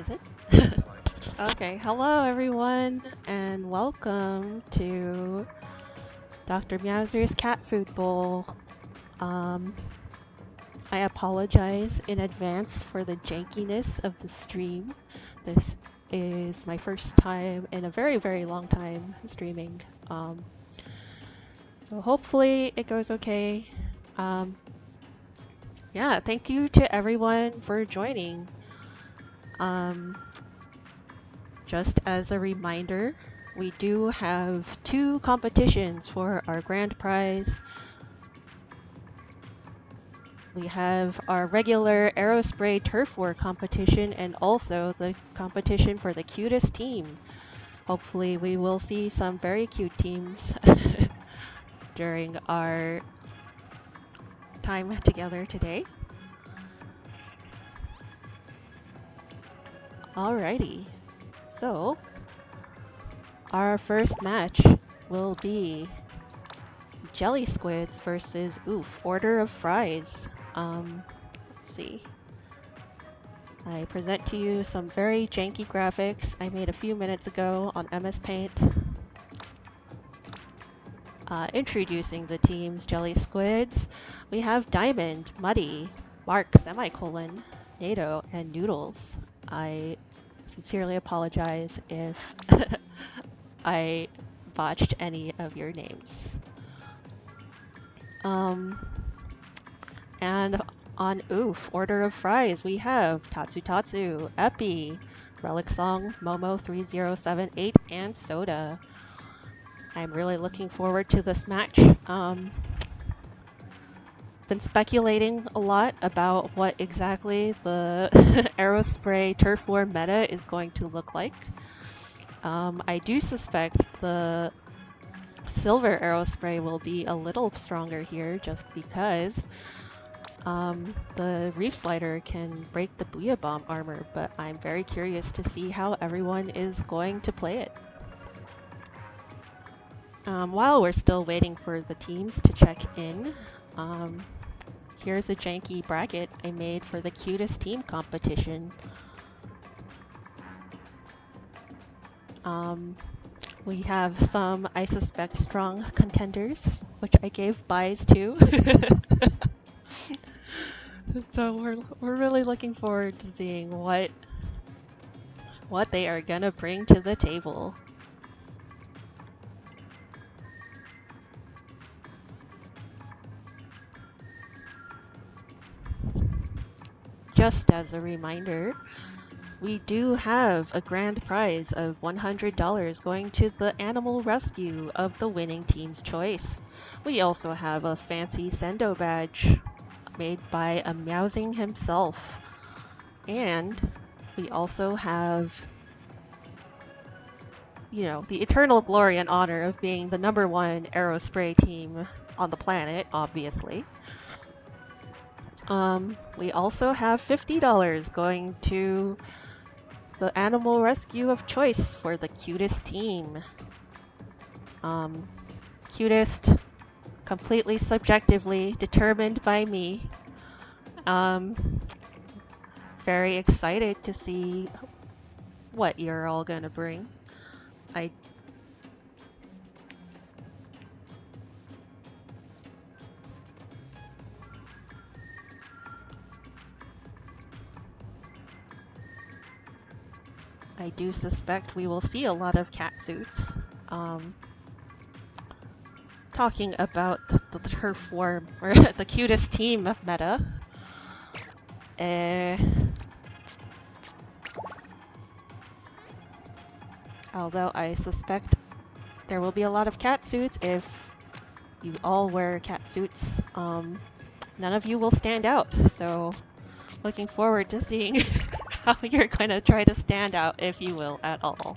Is it? Okay, hello everyone, and welcome to Dr. Meowser's Cat Food Bowl. I apologize in advance for the jankiness of the stream. This is my first time in a very, very long time streaming. So hopefully it goes okay. Yeah, thank you to everyone for joining. Just as a reminder, we do have 2 competitions for our grand prize. We have our regular aerospray turf war competition and also the competition for the cutest team. Hopefully we will see some very cute teams during our time together today. Alrighty, so our first match will be Jelly Squids versus Order of Fries. Let's see. I present to you some very janky graphics I made a few minutes ago on MS Paint. Introducing the teams Jelly Squids, we have Diamond, Muddy, Mark, Semicolon, NATO, and Noodles. I sincerely apologize if I botched any of your names. And on Order of Fries, we have Tatsu Tatsu, Epi, Relic Song, Momo 3078, and Soda. I'm really looking forward to this match. Been speculating a lot about what exactly the aerospray turf war meta is going to look like. I do suspect the silver aerospray will be a little stronger here just because the Reef Slider can break the Booyah Bomb armor, but I'm very curious to see how everyone is going to play it. While we're still waiting for the teams to check in, here's a janky bracket I made for the cutest team competition. We have some, I suspect, strong contenders, which I gave buys to. So we're really looking forward to seeing what they are gonna bring to the table. Just as a reminder, we do have a grand prize of $100 going to the animal rescue of the winning team's choice. We also have a fancy Sendo badge made by a Meowsing himself. And we also have, you know, the eternal glory and honor of being the #1 aerospray team on the planet, obviously. We also have $50 going to the animal rescue of choice for the cutest team. Cutest, completely subjectively determined by me. Very excited to see what you're all gonna bring. I do suspect we will see a lot of cat suits. Talking about the turf war, or the cutest team meta. Although I suspect there will be a lot of cat suits if you all wear cat suits. None of you will stand out, so looking forward to seeing how you're gonna try to stand out, if you will, at all.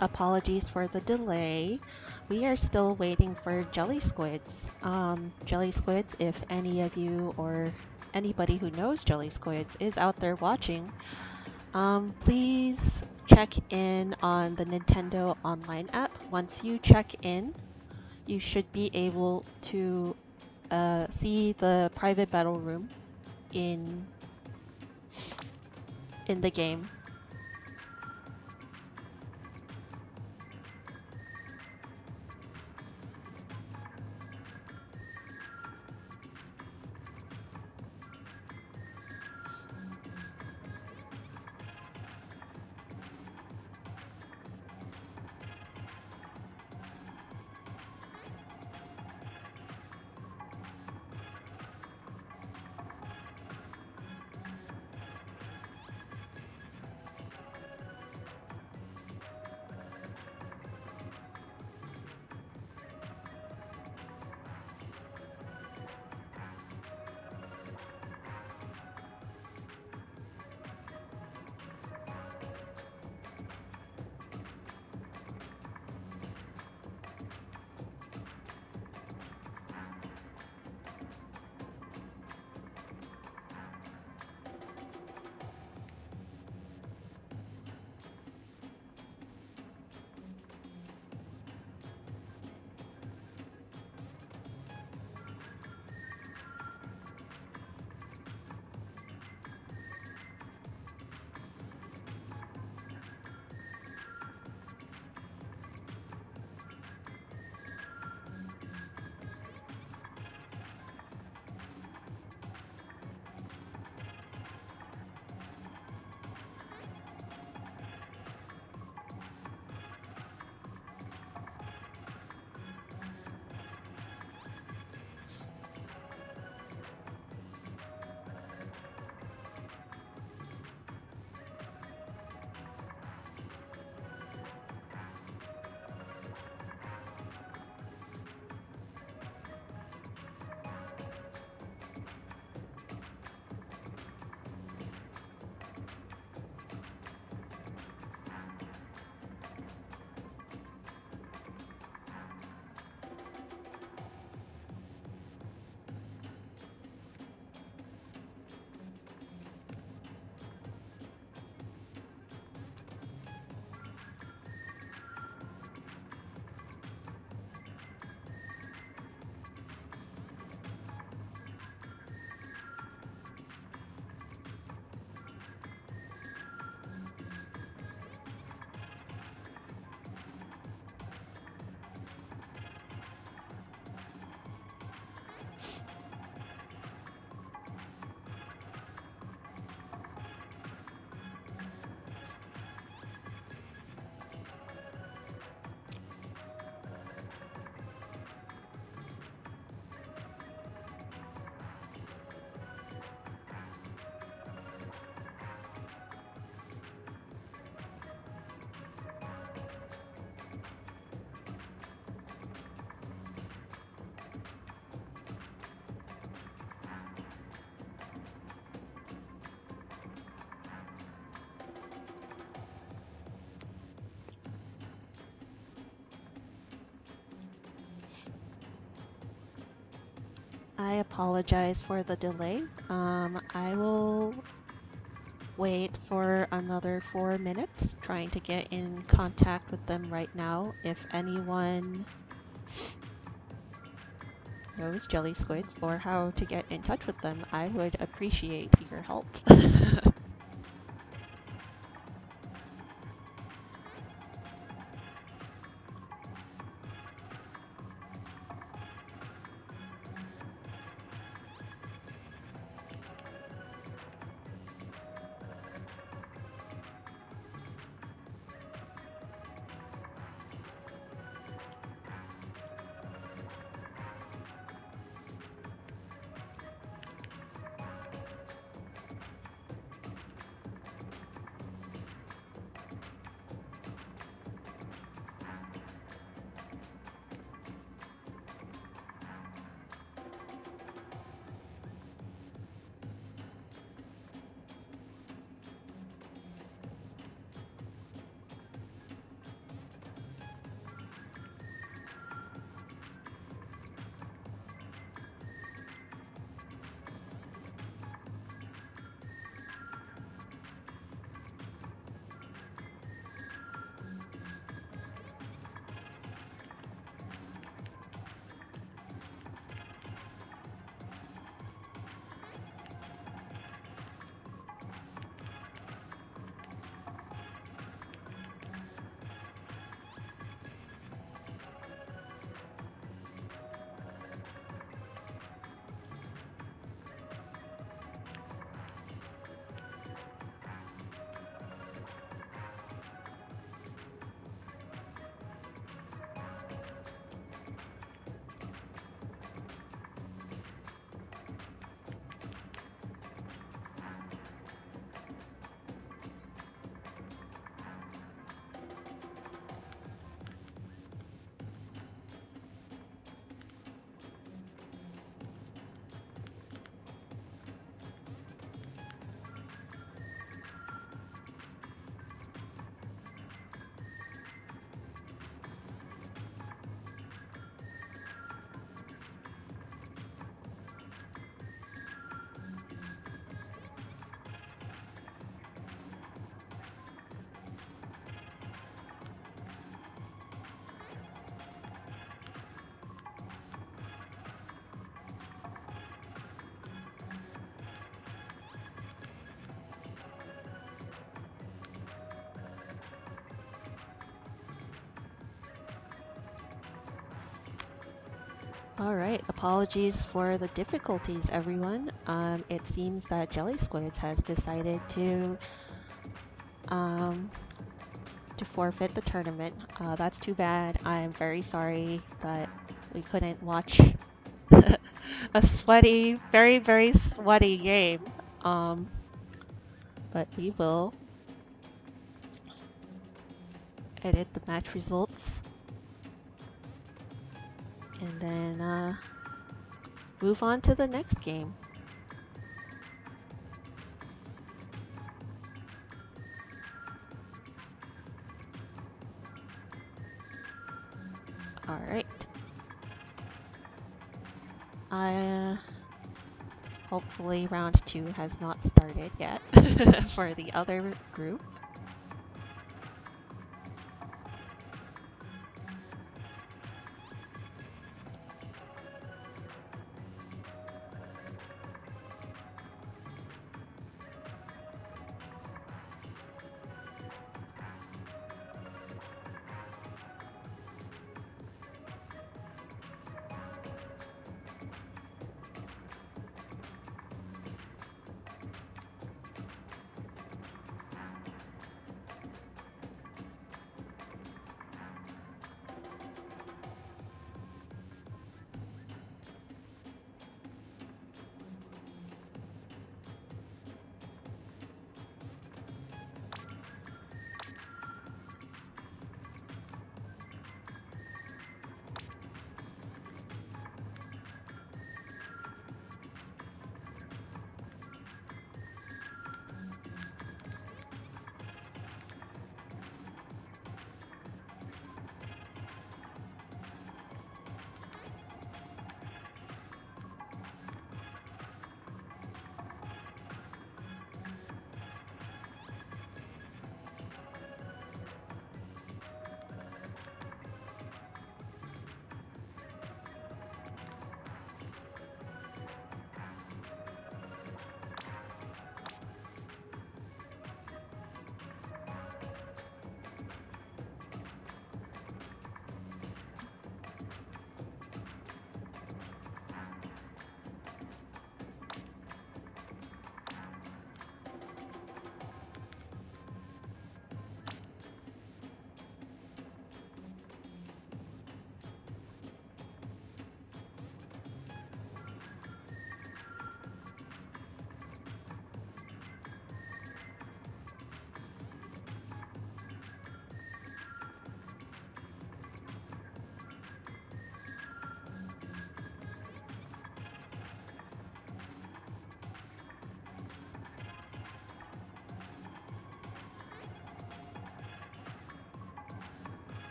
Apologies for the delay. We are still waiting for jelly squids. Jelly squids, if any of you or anybody who knows jelly squids is out there watching, please check in on the Nintendo Online app. Once you check in, you should be able to see the private battle room in the game. I apologize for the delay. I will wait for another 4 minutes, trying to get in contact with them right now. If anyone knows jelly squids or how to get in touch with them, I would appreciate your help. Alright, apologies for the difficulties, everyone. It seems that Jelly Squids has decided to forfeit the tournament. That's too bad. I'm very sorry that we couldn't watch a sweaty, very, very sweaty game. But we will edit the match results and then move on to the next game. Alright. Hopefully round 2 has not started yet for the other group.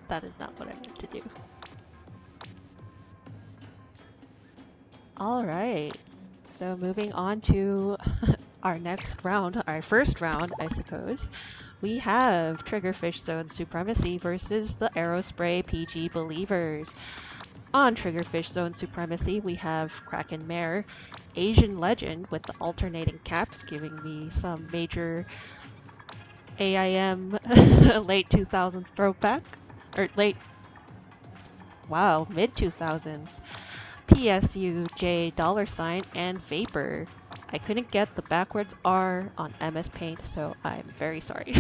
That is not what I meant to do. Alright, so moving on to our next round, our first round, I suppose. We have Triggerfish Zone Supremacy versus the Aerospray PG Believers. On Triggerfish Zone Supremacy, we have Kraken Mare, Asian Legend with the alternating caps, giving me some major AIM late 2000s throwback. Or mid 2000s. PSU, J, $, and Vapor. I couldn't get the backwards R on MS Paint, so I'm very sorry.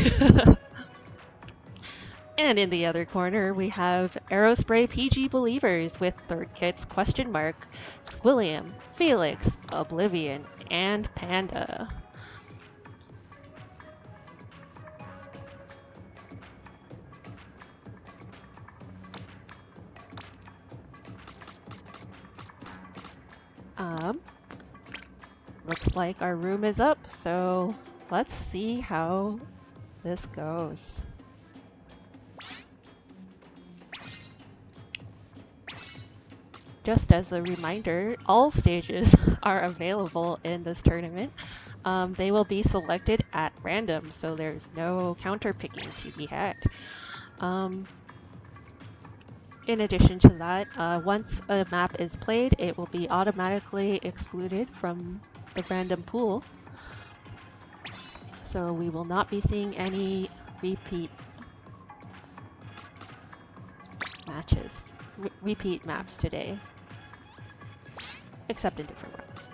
And in the other corner, we have Aerospray PG Believers with third kits question mark, Squilliam, Felix, Oblivion, and Panda. Looks like our room is up, so let's see how this goes. just as a reminder, all stages are available in this tournament. They will be selected at random, so there's no counter picking to be had. In addition to that, once a map is played, it will be automatically excluded from the random pool. So we will not be seeing any repeat matches, repeat maps today, except in different runs.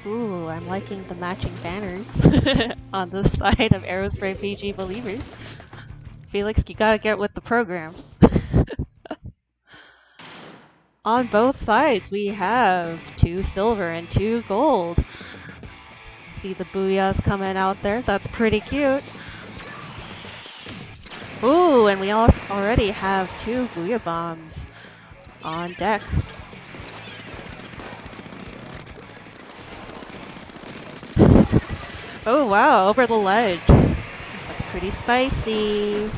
Ooh, I'm liking the matching banners on the side of Aerospray PG believers. Felix, you gotta get with the program. On both sides, we have 2 silver and 2 gold. See the booyahs coming out there. That's pretty cute. Ooh, and we already have 2 Booyah Bombs on deck. Oh wow, over the ledge. That's pretty spicy.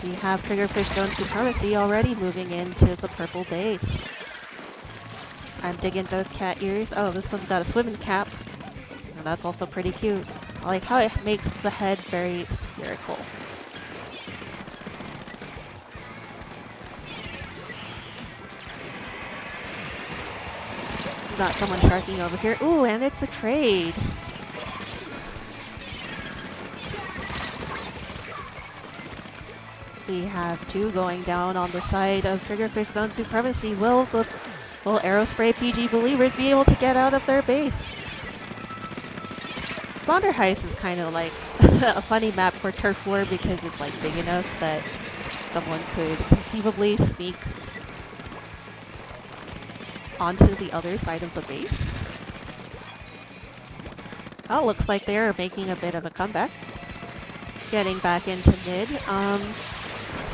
We have Triggerfish Zone Supremacy already moving into the purple base. I'm digging those cat ears. Oh, this one's got a swimming cap. And that's also pretty cute. I like how it makes the head very spherical. We got someone sharking over here. Ooh, and it's a trade. We have 2 going down on the side of Triggerfish Zone Supremacy. Will Aerospray PG believers be able to get out of their base? Flounder Heist is kind of like a funny map for Turf War because it's like big enough that someone could conceivably sneak onto the other side of the base. Oh, looks like they're making a bit of a comeback. Getting back into mid.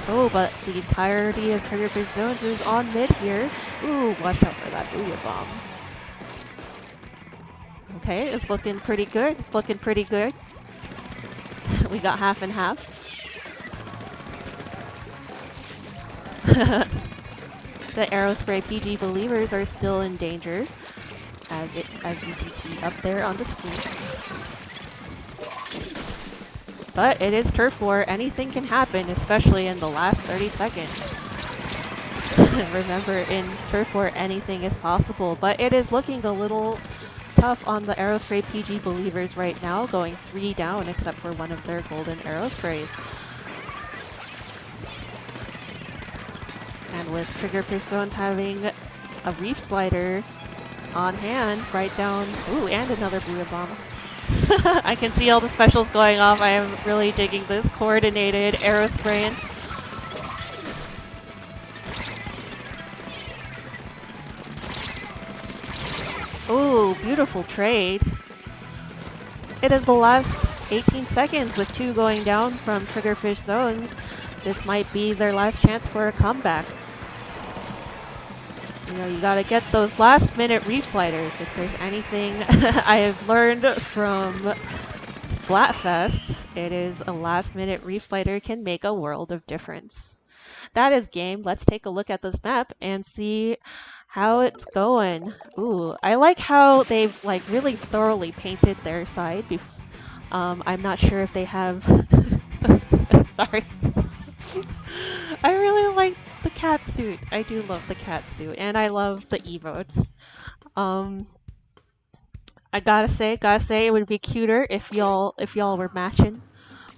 Oh, but the entirety of Triggerfish Zones is on mid here. Ooh, watch out for that Booyah Bomb. Okay, it's looking pretty good. It's looking pretty good. We got half and half. The Aerospray PG believers are still in danger, as you can see up there on the screen. But it is Turf War. Anything can happen, especially in the last 30 seconds. Remember, in Turf War, anything is possible. But it is looking a little tough on the Aerospray PG believers right now, going 3 down except for one of their golden Aerosprays. And with Triggerfish Zones having a Reef Slider on hand, right down... Ooh, and another Booyah Bomb. I can see all the specials going off. I am really digging this coordinated Aerospraying. Ooh, beautiful trade. It is the last 18 seconds with 2 going down from Triggerfish Zones. This might be their last chance for a comeback. You know, you gotta get those last minute Reef Sliders. If there's anything I have learned from Splatfest, it is a last minute Reef Slider can make a world of difference. That is game. Let's take a look at this map and see how it's going. Ooh, I like how they've like really thoroughly painted their side. I'm not sure if they have... Sorry. I really like the cat suit. I do love the cat suit, and I love the emotes. I gotta say, it would be cuter if y'all were matching,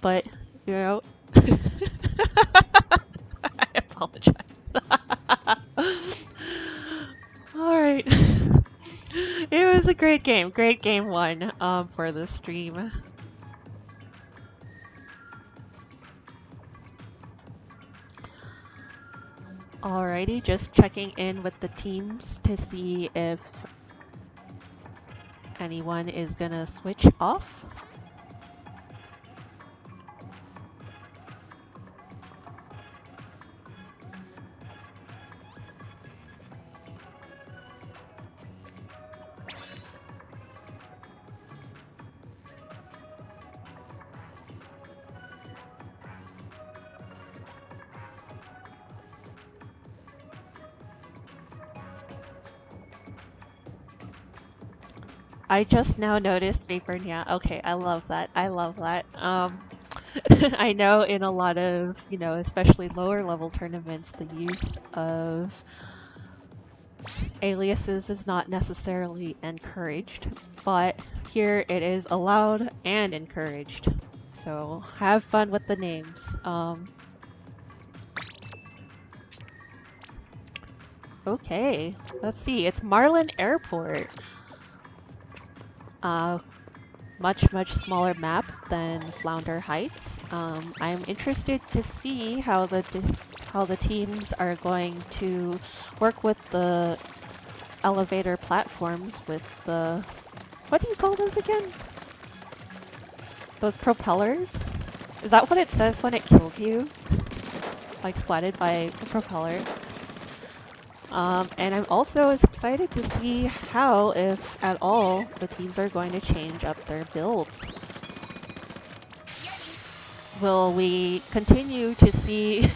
but you know, I apologize. All right, it was a great game one for the stream. Alrighty, just checking in with the teams to see if anyone is gonna switch off. I just now noticed Vapor. Yeah, okay, I love that. I love that. I know in a lot of, you know, especially lower level tournaments, the use of aliases is not necessarily encouraged, but here it is allowed and encouraged. So have fun with the names. Okay, let's see. It's Marlin Airport. Much smaller map than Flounder Heights. I'm interested to see how the teams are going to work with the elevator platforms with the... What do you call those again? Those propellers? Is that what it says when it kills you? Like splatted by a propeller. And I'm also as excited to see how, if at all, the teams are going to change up their builds. Will we continue to see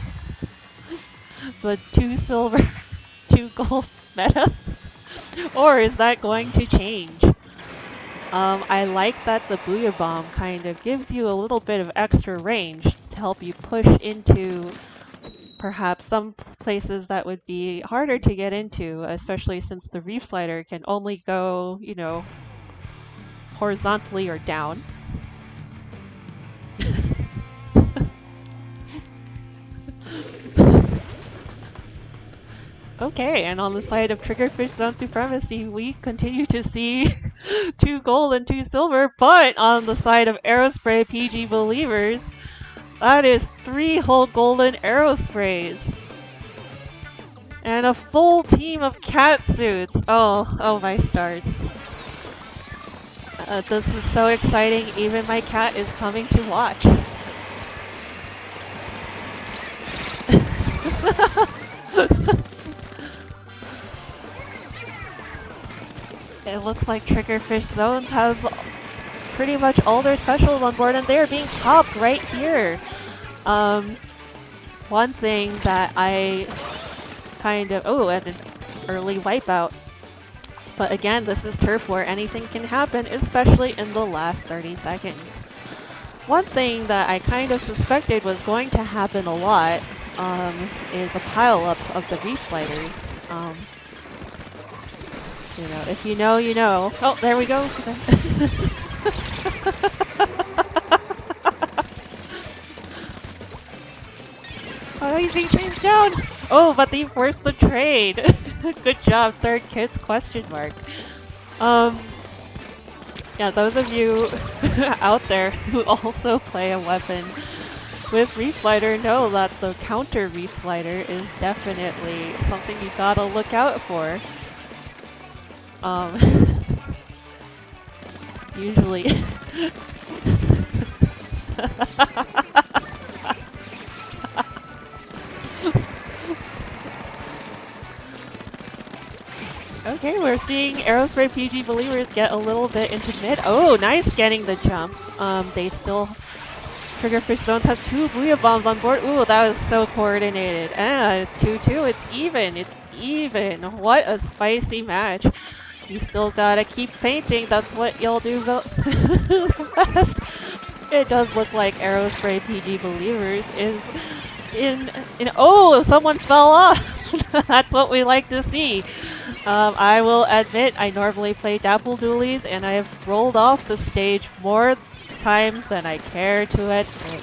the 2 silver, 2 gold meta? Or is that going to change? I like that the Booyah Bomb kind of gives you a little bit of extra range to help you push into perhaps some places that would be harder to get into, especially since the Reef Slider can only go, you know, horizontally or down. Okay, and on the side of Triggerfish Zone Supremacy, we continue to see 2 gold and 2 silver, but on the side of Aerospray PG Believers, that is 3 whole golden Aerosprays. And a full team of cat suits. Oh my stars. This is so exciting, even my cat is coming to watch. It looks like Triggerfish Zones has pretty much all their specials on board, and they are being popped right here. One thing that I kind of... Oh, and an early wipeout. But again, this is turf where anything can happen, especially in the last 30 seconds. One thing that I kind of suspected was going to happen a lot is a pile-up of the Reef Sliders. You know, if you know, you know. Oh, there we go. Oh, he's being chased down! Oh, but they forced the trade! Good job, third kids, question mark. Yeah, those of you out there who also play a weapon with Reef Slider know that the counter Reef Slider is definitely something you gotta look out for. Usually... Okay, we're seeing Aerospray PG Believers get a little bit into mid. Oh, nice getting the jump. They still... Triggerfish Zones has 2 Booyah Bombs on board. Ooh, that was so coordinated. 2-2, it's even, it's even. What a spicy match. You still gotta keep painting, that's what you'll do best. It does look like Aerospray PG Believers is in... Oh, someone fell off! That's what we like to see. I will admit, I normally play Dapple Dualies, and I have rolled off the stage more times than I care to admit.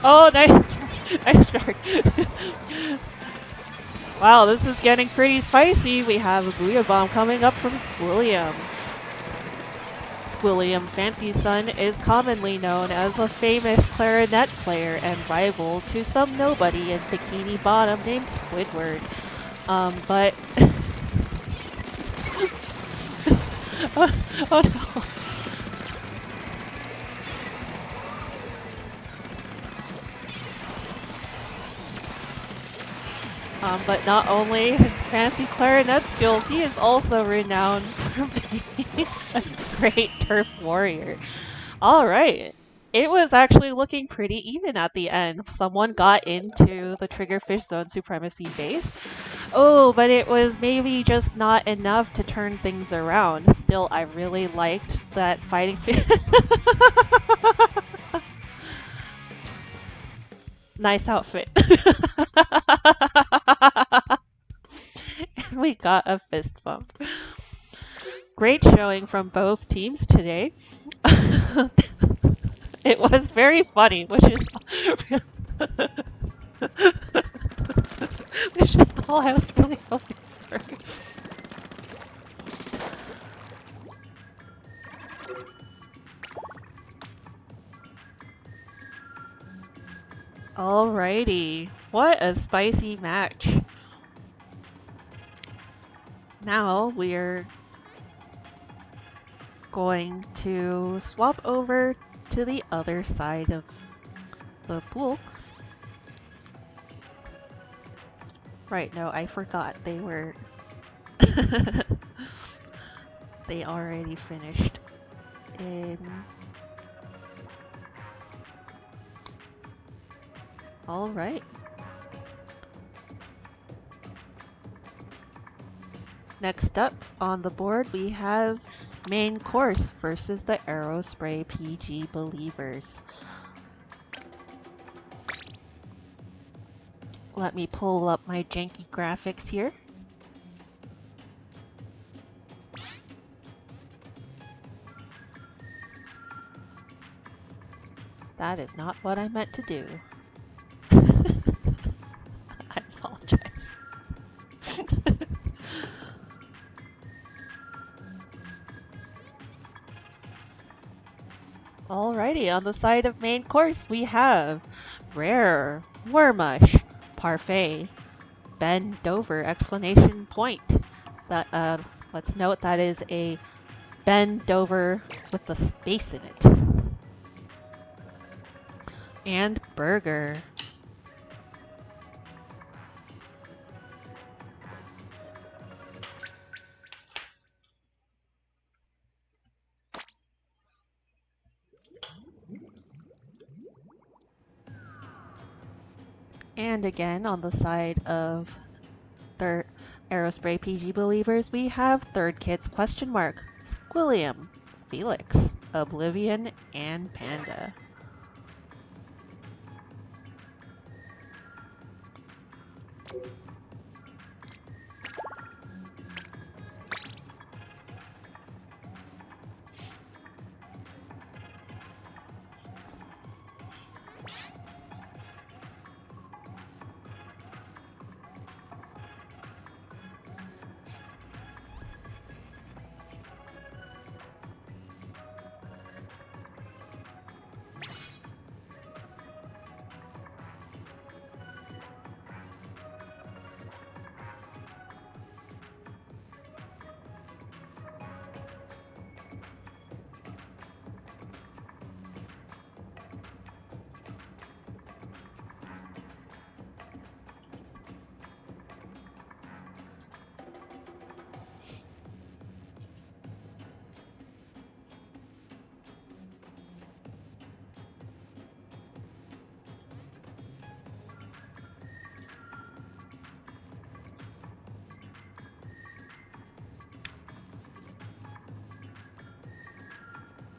Oh, nice shark. Wow, this is getting pretty spicy. We have a Booyah Bomb coming up from Squilliam. Squilliam Fancy Sun is commonly known as a famous clarinet player and rival to some nobody in Bikini Bottom named Squidward. But... oh no. But not only his fancy clarinet skills, he is also renowned for being a great turf warrior. Alright, it was actually looking pretty even at the end. Someone got into the Triggerfish Zone Supremacy base. Oh, but it was maybe just not enough to turn things around. Still, I really liked that fighting speed. Nice outfit. And we got a fist bump. Great showing from both teams today. It was very funny, which is all I was really hoping for. Alrighty, what a spicy match. now we're going to swap over to the other side of the pool. Right, no, I forgot they were... they already finished in... Alright. Next up on the board we have main course versus the Aerospray PG Believers. Let me pull up my janky graphics here. That is not what I meant to do. I apologize. Alrighty, on the side of main course we have Rare, Warmush, Parfait, Bend Over, exclamation point. That let's note that is a Bend Over with the space in it. And Burger. And again, on the side of third Aerospray PG Believers, we have Third Kids question mark, Squilliam, Felix, Oblivion, and Panda.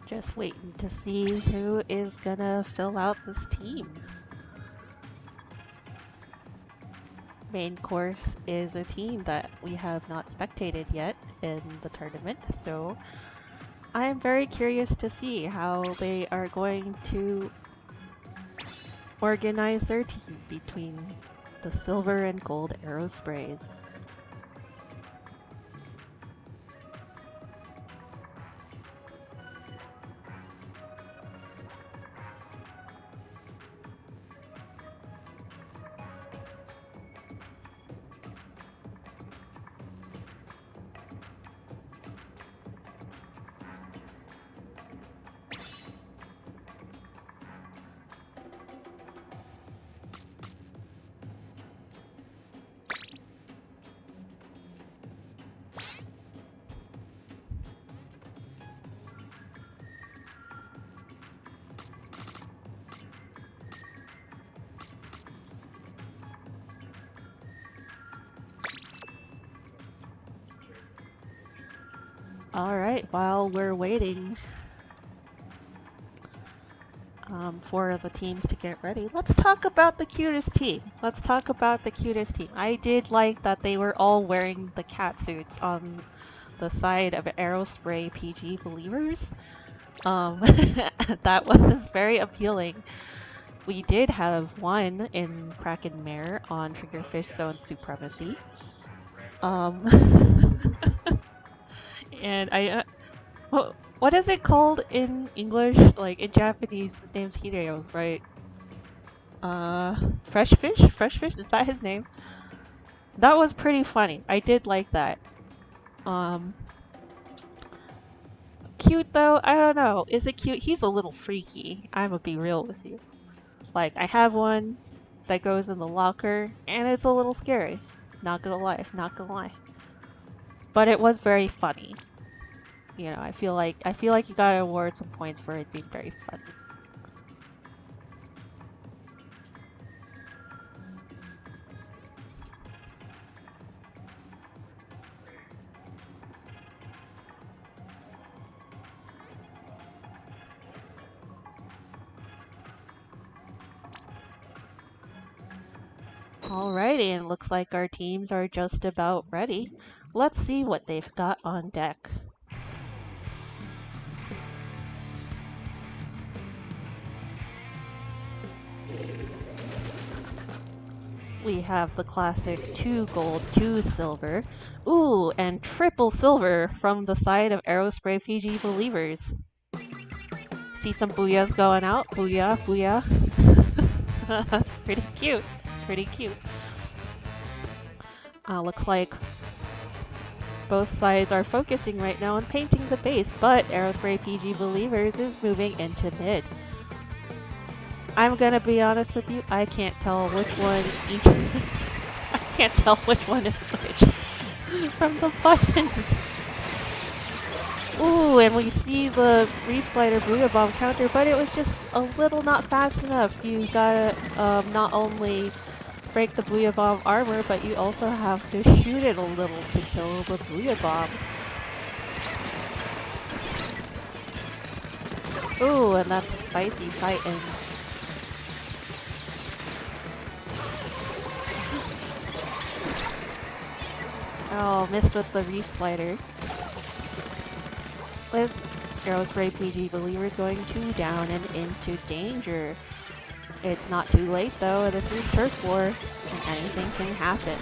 Just waiting to see who is gonna fill out this team. Main course is a team that we have not spectated yet in the tournament, so I am very curious to see how they are going to organize their team between the silver and gold Aerosprays. Alright, while we're waiting for the teams to get ready, let's talk about the cutest team. Let's talk about the cutest team. I did like that they were all wearing the cat suits on the side of Aerospray PG Believers. That was very appealing. We did have one in Kraken Mare on Triggerfish Zone Supremacy. And I, what is it called in English? Like in Japanese, his name's Hideo, right? Fresh Fish? Fresh Fish? Is that his name? That was pretty funny. I did like that. Um, cute though? I don't know. Is it cute? He's a little freaky. I'm gonna be real with you. Like, I have one that goes in the locker, and it's a little scary. Not gonna lie, not gonna lie. But it was very funny. You know, I feel like you gotta award some points for it being very funny. Alrighty, and looks like our teams are just about ready. Let's see what they've got on deck. We have the classic 2 gold, 2 silver. Ooh, and triple silver from the side of Aerospray PG Believers. See some booyahs going out. Booyah, booyah. That's pretty cute. It's pretty cute. Looks like both sides are focusing right now on painting the base, but Aerospray PG Believers is moving into mid. I'm gonna be honest with you, I can't tell which one each. I can't tell which one is which from the buttons. Ooh, and we see the Reef Slider Booyah Bomb counter, but it was just a little not fast enough. You gotta not only break the Booyah Bomb armor, but you also have to shoot it a little to kill the Booyah Bomb. Ooh, and that's a spicy fight and oh, missed with the Reef Slider. With Aerospray PG Believers going 2 down and into danger. It's not too late though, this is Turf War, and anything can happen.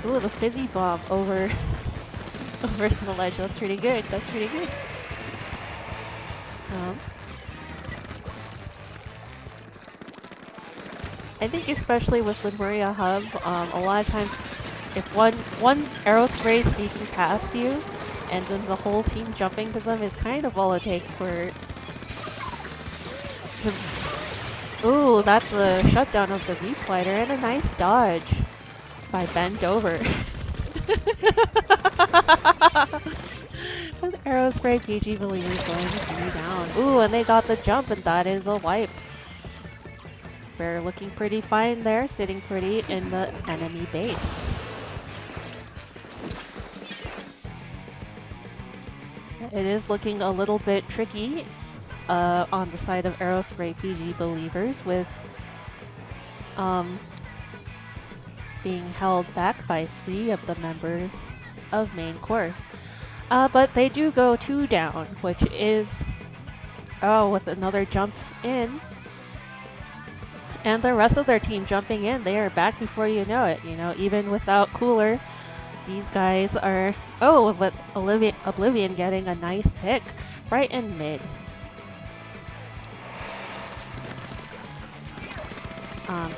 Ooh, the Fizzy Bomb over the ledge, that's pretty good, that's pretty good. I think especially with the Maria Hub, a lot of times if one Aerospray sneaking past you, and then the whole team jumping to them is kind of all it takes for... Ooh, that's a shutdown of the Reef Slider and a nice dodge by Bend Over. With Aerospray PG Believers going 3 down. Ooh, and they got the jump, and that is a wipe. We're looking pretty fine there, sitting pretty in the enemy base. It is looking a little bit tricky on the side of Aerospray PG Believers with being held back by 3 of the members of main course. But they do go 2 down, which is, oh, with another jump in. And the rest of their team jumping in, they are back before you know it. You know, even without Cooler, these guys are... Oh, but Oblivion getting a nice pick right in mid.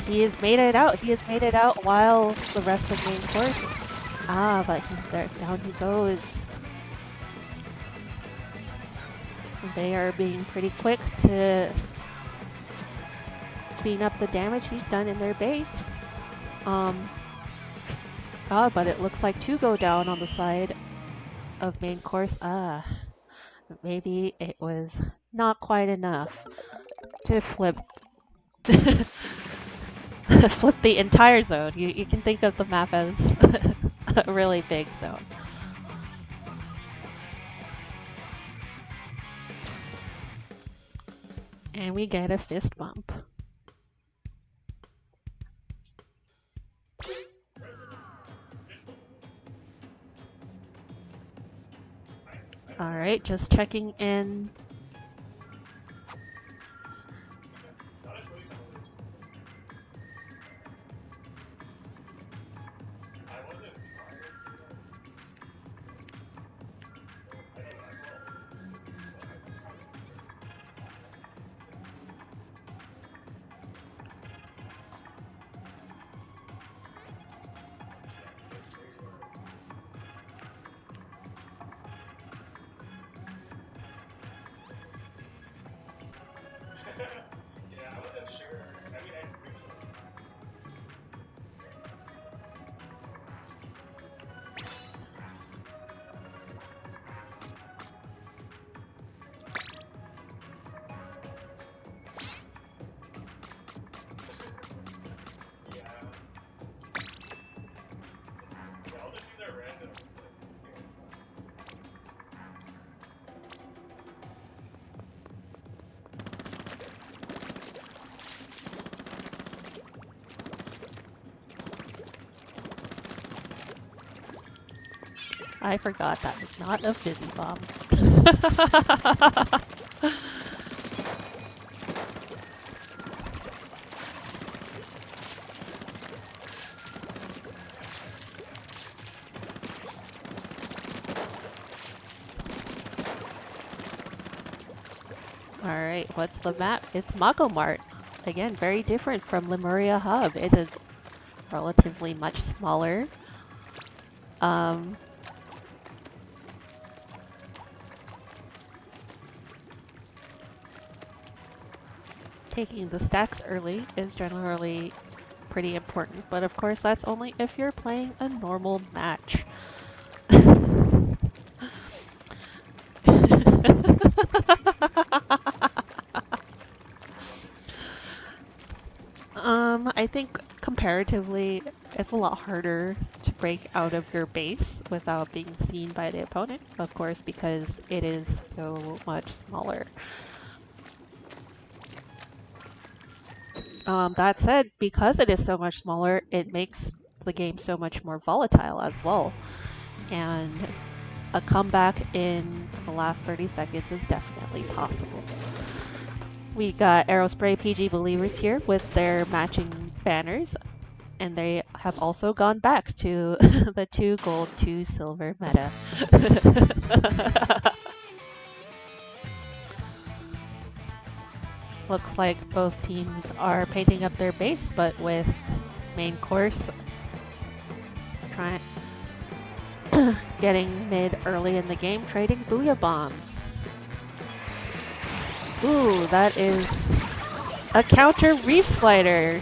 He has made it out. He has made it out while the rest of main course... Ah, but there, down he goes. They are being pretty quick to clean up the damage he's done in their base. But it looks like 2 go down on the side of main course. Maybe it was not quite enough to flip flip the entire zone. You can think of the map as a really big zone. And we get a fist bump. Alright, just checking in. I forgot that was not a fizzy bomb. Alright, what's the map? It's Magomart. Again, very different from Lemuria Hub. It is relatively much smaller. Taking the stacks early is generally pretty important, but of course that's only if you're playing a normal match. I think comparatively it's a lot harder to break out of your base without being seen by the opponent, of course, because it is so much smaller. That said, because it is so much smaller, it makes the game so much more volatile as well. And a comeback in the last 30 seconds is definitely possible. We got Aerospray PG Believers here with their matching banners, and they have also gone back to the 2 gold, 2 silver meta. Looks like both teams are painting up their base, but with main course getting mid early in the game, trading Booyah Bombs. Ooh, that is a counter Reef Slider.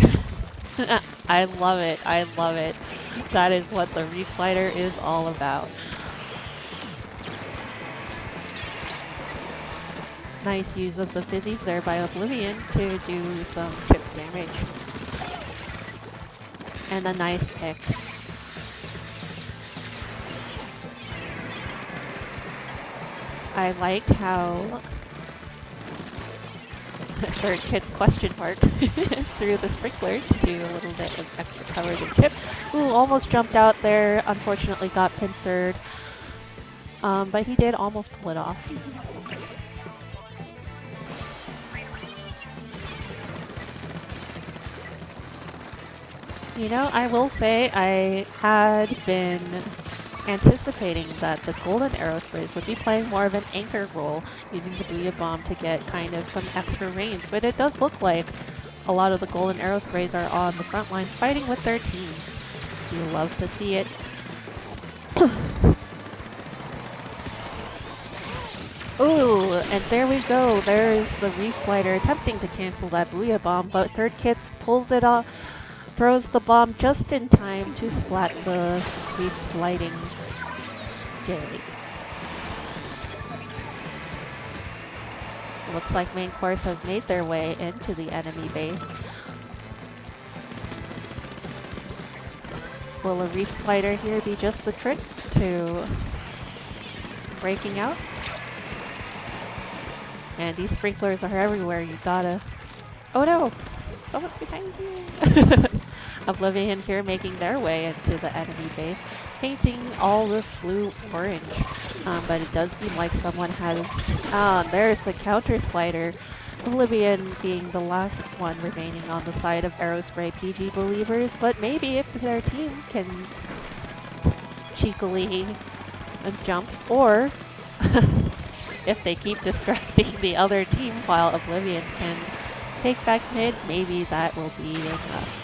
I love it, I love it. That is what the Reef Slider is all about. Nice use of the fizzies there by Oblivion to do some chip damage. And a nice pick. I liked how Third Kit's question mark through the sprinkler to do a little bit of extra cover than chip. Ooh, almost jumped out there. Unfortunately got pincered. But he did almost pull it off. You know, I will say I had been anticipating that the golden aerosprays would be playing more of an anchor role, using the Booyah Bomb to get kind of some extra range, but it does look like a lot of the golden aerosprays are on the front lines fighting with their team. You love to see it. Ooh, and there we go. There's the Reef Slider attempting to cancel that Booyah Bomb, but Third Kits pulls it off. Throws the bomb just in time to splat the Reef Sliding Jerry. Looks like main course has made their way into the enemy base. Will a Reef Slider here be just the trick to breaking out? And these sprinklers are everywhere, you gotta... Oh no! Someone's behind you! Oblivion here making their way into the enemy base, painting all this blue-orange. But it does seem like someone has... there's the counter slider. Oblivion being the last one remaining on the side of Aerospray PG Believers, but maybe if their team can cheekily jump, or if they keep distracting the other team while Oblivion can take back mid, maybe that will be enough.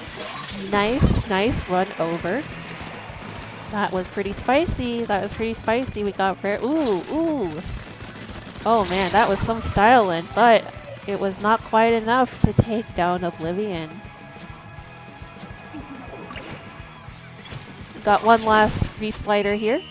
Nice run over. That was pretty spicy. We got rare. Ooh. Oh man, that was some styling, but it was not quite enough to take down Oblivion. Got one last Reef Slider here.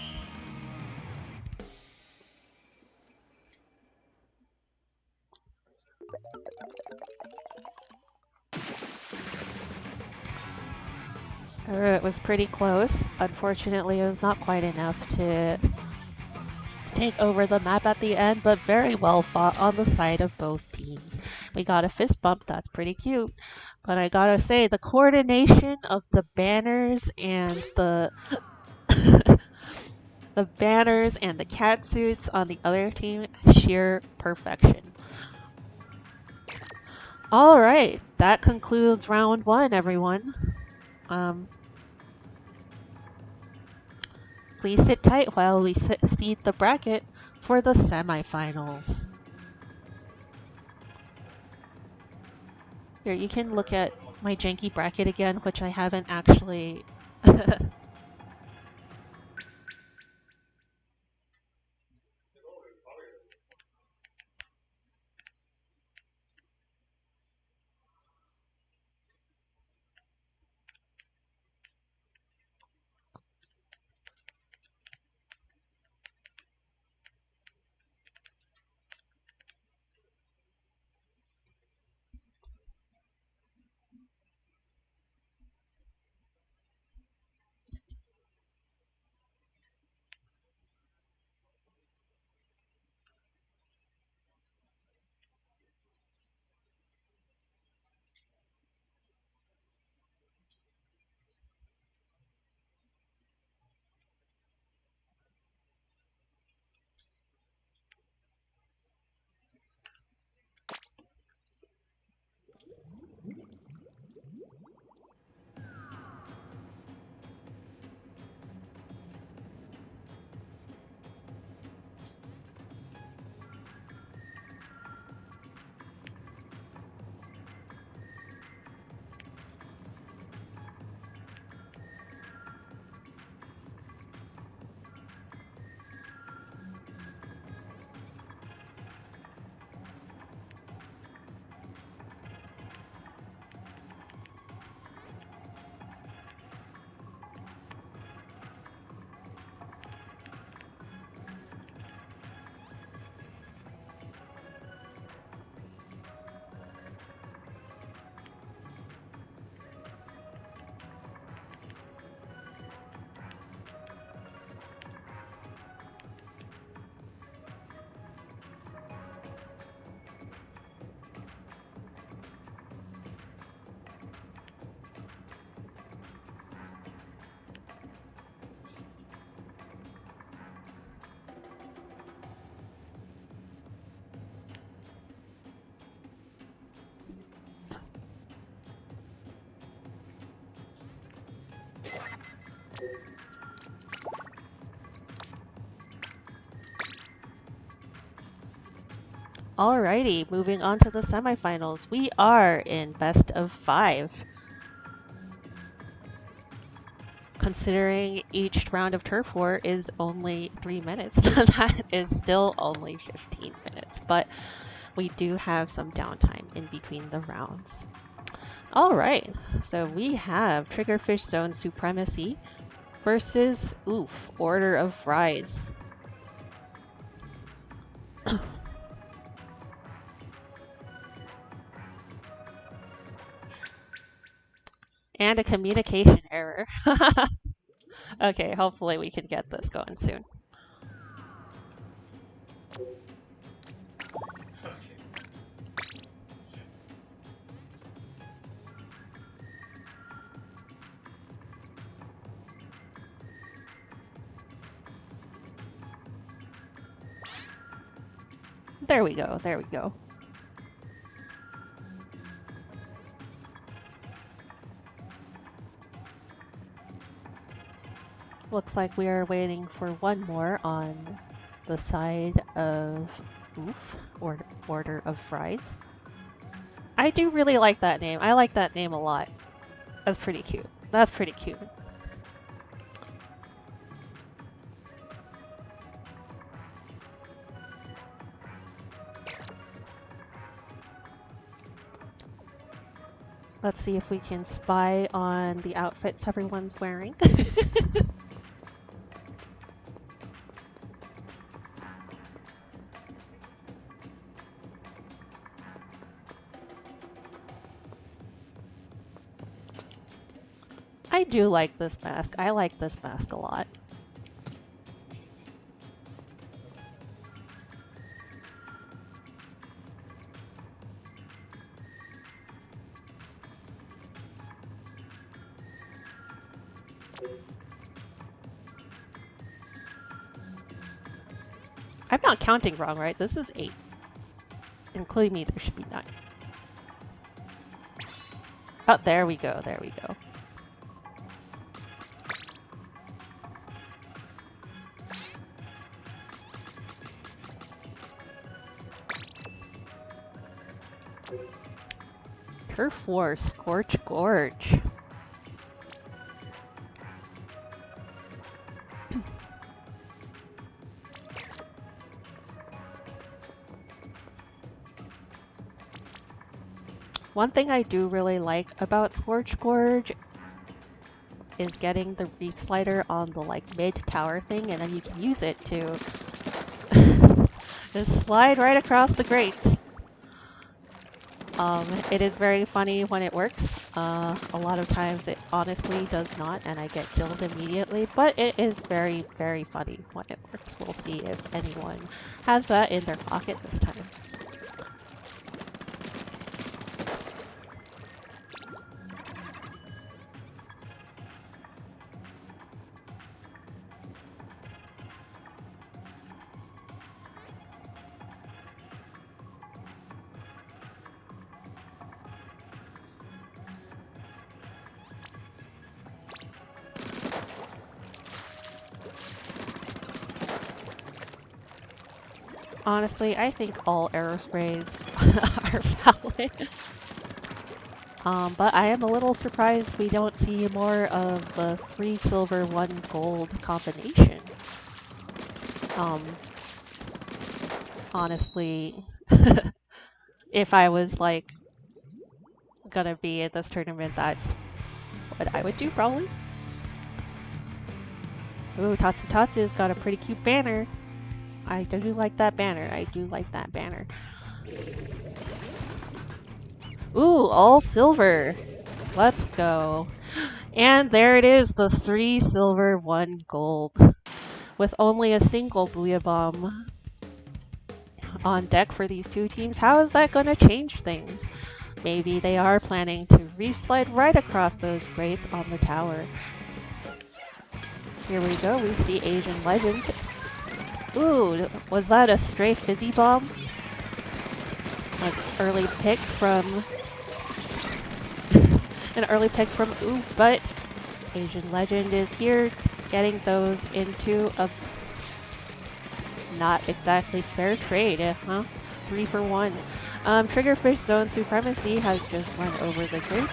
It was pretty close. Unfortunately, it was not quite enough to take over the map at the end, but very well fought on the side of both teams. We got a fist bump, that's pretty cute. But I gotta say, the coordination of the banners and the the banners and the cat suits on the other team, sheer perfection. Alright, that concludes round 1, everyone. Please sit tight while we seed the bracket for the semifinals. Here, you can look at my janky bracket again, which I haven't actually... Alrighty, moving on to the semifinals. We are in best of 5. Considering each round of Turf War is only 3 minutes, that is still only 15 minutes, but we do have some downtime in between the rounds. Alright, so we have Triggerfish Zone Supremacy versus, Order of Fries. And a communication error. Okay, hopefully we can get this going soon. There we go, there we go. Looks like we are waiting for one more on the side of Order of Fries. I do really like that name. I like that name a lot. That's pretty cute. That's pretty cute. Let's see if we can spy on the outfits everyone's wearing. I do like this mask. I like this mask a lot. I'm not counting wrong, right? This is 8. Including me, there should be 9. Oh, there we go, there we go. Turf War, Scorch Gorge. One thing I do really like about Scorch Gorge is getting the reef slider on the mid tower thing, and then you can use it to just slide right across the grates. It is very funny when it works. A lot of times it honestly does not, and I get killed immediately, but it is very, very funny when it works. We'll see if anyone has that in their pocket this time. Honestly, I think all aerosprays are valid. But I am a little surprised we don't see more of the 3 silver, 1 gold combination. Honestly, if I was gonna be at this tournament, that's what I would do probably. Ooh, Tatsu's got a pretty cute banner. I do like that banner. I do like that banner. Ooh, all silver. Let's go. And there it is, the 3 silver, 1 gold. With only a single Booyah Bomb on deck for these two teams. How is that going to change things? Maybe they are planning to reef slide right across those grates on the tower. Here we go, we see Asian Legend. Ooh, was that a stray fizzy bomb? An early pick from Oof, but Asian Legend is here getting those into a not exactly fair trade, huh? 3 for 1. Triggerfish Zone Supremacy has just run over the grid.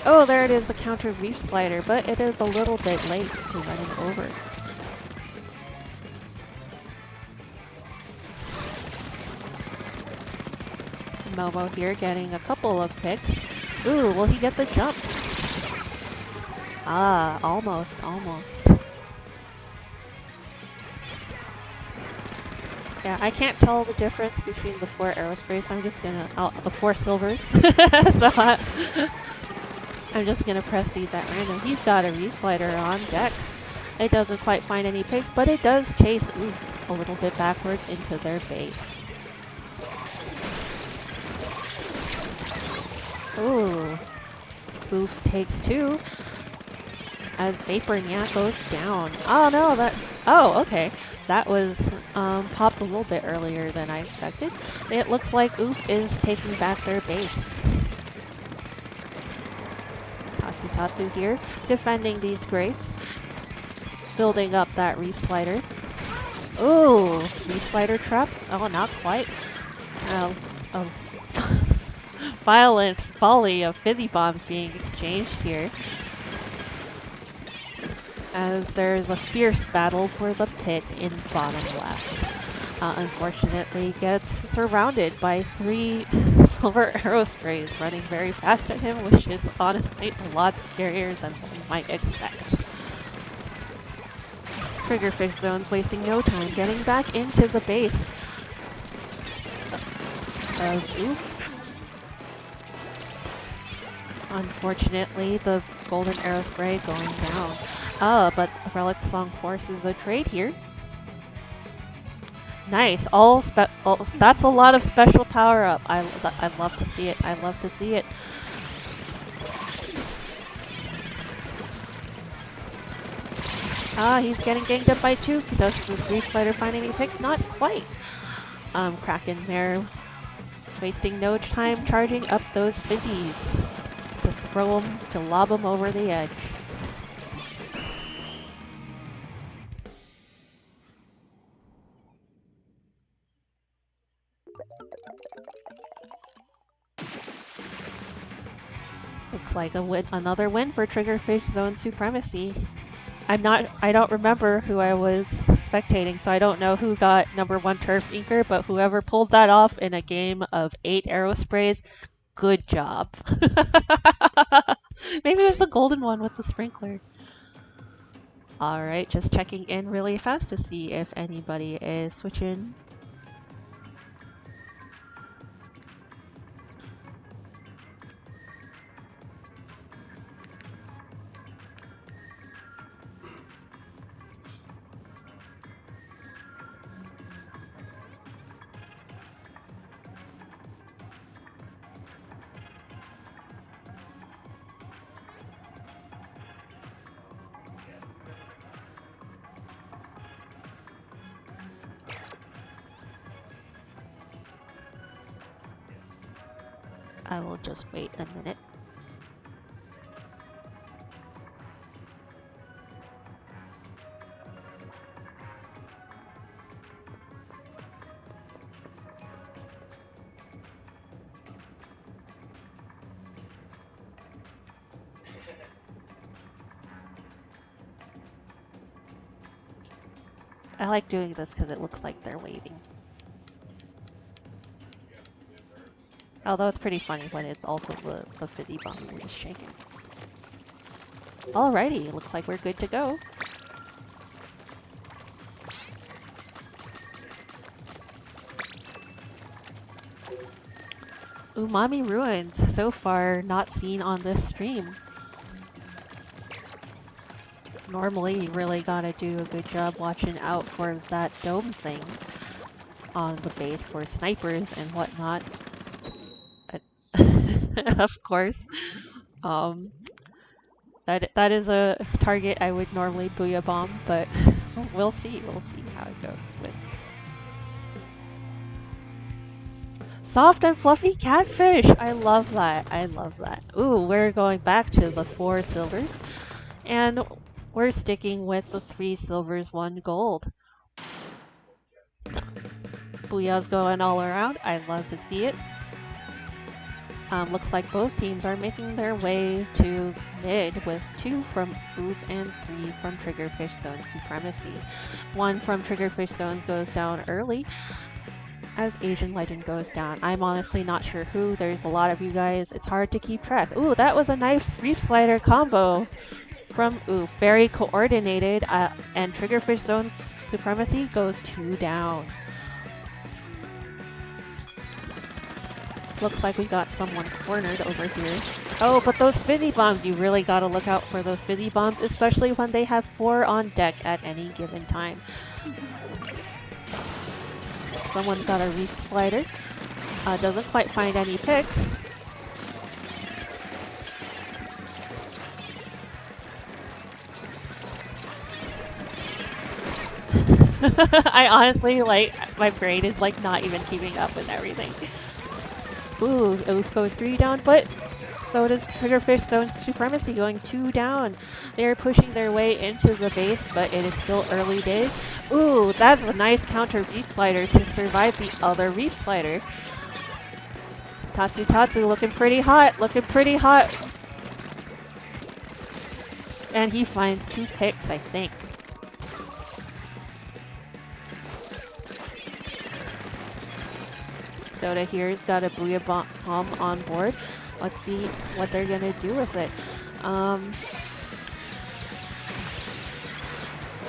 Oh, there it is, the counter reef slider, but it is a little bit late to running over. Momo here getting a couple of picks. Ooh, will he get the jump? Ah, almost. Yeah, I can't tell the difference between the 4 aerosprays. I'm just gonna, the 4 silvers. So I'm just gonna press these at random. He's got a reef slider on deck. It doesn't quite find any picks, but it does chase Oof a little bit backwards into their base. Ooh, Oof takes 2 as Vapor Nya goes down. Oh no, oh, okay. That was popped a little bit earlier than I expected. It looks like Oof is taking back their base. Tatsu here, defending these grates. Building up that reef slider. Ooh, reef slider trap? Oh, not quite. Violent volley of fizzy bombs being exchanged here. As there's a fierce battle for the pit in bottom left. Unfortunately gets surrounded by 3 Silver aerospray is running very fast at him, which is honestly a lot scarier than you might expect. Triggerfish Zone's wasting no time getting back into the base of Oof. Unfortunately, the golden aerospray going down. But Relic Song forces a trade here. Nice. That's a lot of special power up. I love to see it. I love to see it. He's getting ganged up by two. Does this Reef Slider find any picks? Not quite. Kraken Mare wasting no time charging up those fizzies to throw them, to lob them over the edge. Looks like another win for Triggerfish Zone Supremacy. I don't remember who I was spectating, so I don't know who got #1 Turf Inker, but whoever pulled that off in a game of 8 aerosprays, good job. Maybe it was the golden one with the sprinkler. Alright, just checking in really fast to see if anybody is switching. I will just wait a minute. I like doing this because it looks like they're waving. Although it's pretty funny when it's also the fizzy bomb you're just shaking. Alrighty, looks like we're good to go. Umami Ruins, so far not seen on this stream. Normally you really gotta do a good job watching out for that dome thing on the base for snipers and whatnot. Of course. That is a target I would normally booyah bomb, but we'll see how it goes with. Soft and fluffy catfish! I love that. I love that. Ooh, we're going back to the 4 silvers. And we're sticking with the 3 silvers, 1 gold. Booyah's going all around. I love to see it. Looks like both teams are making their way to mid with 2 from Oof and 3 from Triggerfish Zone Supremacy. 1 from Triggerfish Zones goes down early as Asian Legend goes down. I'm honestly not sure who. There's a lot of you guys. It's hard to keep track. Ooh, that was a nice Reef Slider combo from Oof. Very coordinated, and Triggerfish Zone Supremacy goes 2 down. Looks like we got someone cornered over here. Oh, but those fizzy bombs, you really gotta look out for those fizzy bombs, especially when they have 4 on deck at any given time. Someone's got a Reef Slider. Doesn't quite find any picks. I honestly, my brain is not even keeping up with everything. Ooh, Oof goes 3 down, but so does Triggerfish Zone Supremacy going 2 down. They're pushing their way into the base, but it is still early days. Ooh, that's a nice counter Reef Slider to survive the other Reef Slider. Tatsu looking pretty hot, And he finds 2 picks, I think. Soda here's got a Booyah Bomb on board. Let's see what they're gonna do with it.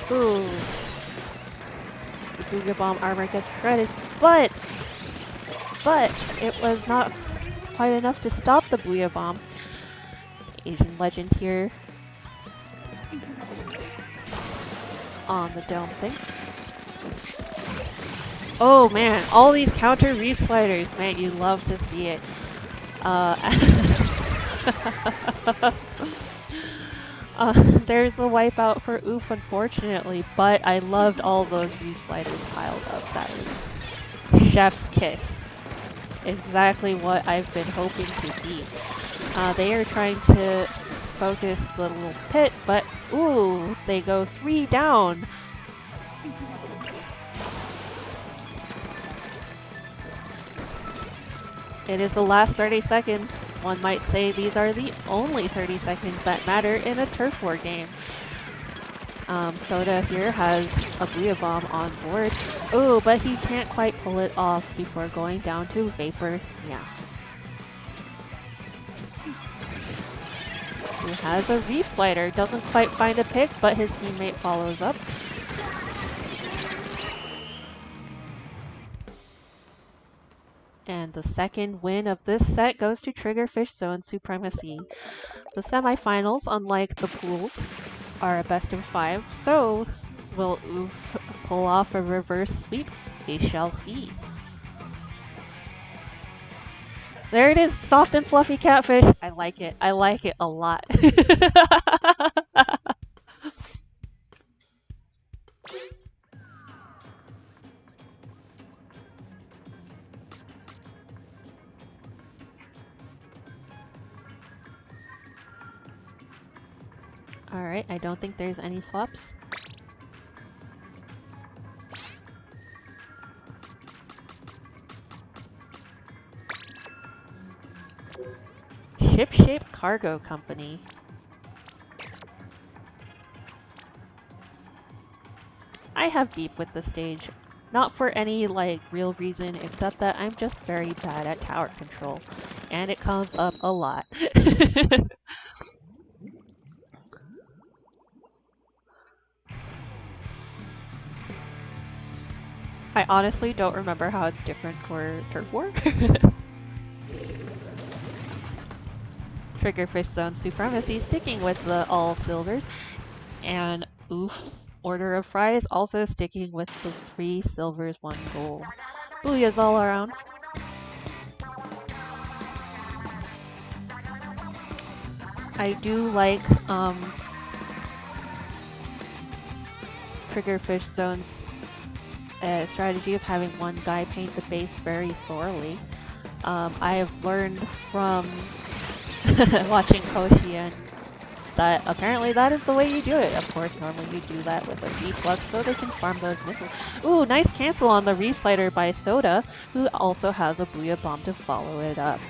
Ooh. The Booyah Bomb armor gets shredded, but it was not quite enough to stop the Booyah Bomb. Asian Legend here on the dome thing. Oh man, all these counter reef sliders. Man, you love to see it. There's the wipeout for Oof, unfortunately, but I loved all those reef sliders piled up. That was chef's kiss. Exactly what I've been hoping to see. They are trying to focus the little pit, but ooh, they go 3 down. It is the last 30 seconds. One might say these are the only 30 seconds that matter in a turf war game. Soda here has a Booyah Bomb on board. Ooh, but he can't quite pull it off before going down to Vapor. Yeah. He has a Reef Slider. Doesn't quite find a pick, but his teammate follows up. And the second win of this set goes to Triggerfish Zone Supremacy. The semifinals, unlike the pools, are a best of 5, so will Oof pull off a reverse sweep? We shall see. There it is, soft and fluffy catfish. I like it. I like it a lot. Alright, I don't think there's any swaps. Ship-Shape Cargo Company. I have beef with the stage. Not for any, like, real reason, except that I'm just very bad at tower control. And it comes up a lot. I honestly don't remember how it's different for Turf War. Triggerfish Zone Supremacy sticking with the all silvers, and Oof Order of Fries also sticking with the 3 silvers, 1 gold. Booyahs all around. I do like Triggerfish Zone's strategy of having one guy paint the base very thoroughly. I have learned from watching Koshian that apparently that is the way you do it. Of course, normally you do that with a reflux so they can farm those missiles. Ooh, nice cancel on the Reef Slider by Soda, who also has a Booyah Bomb to follow it up.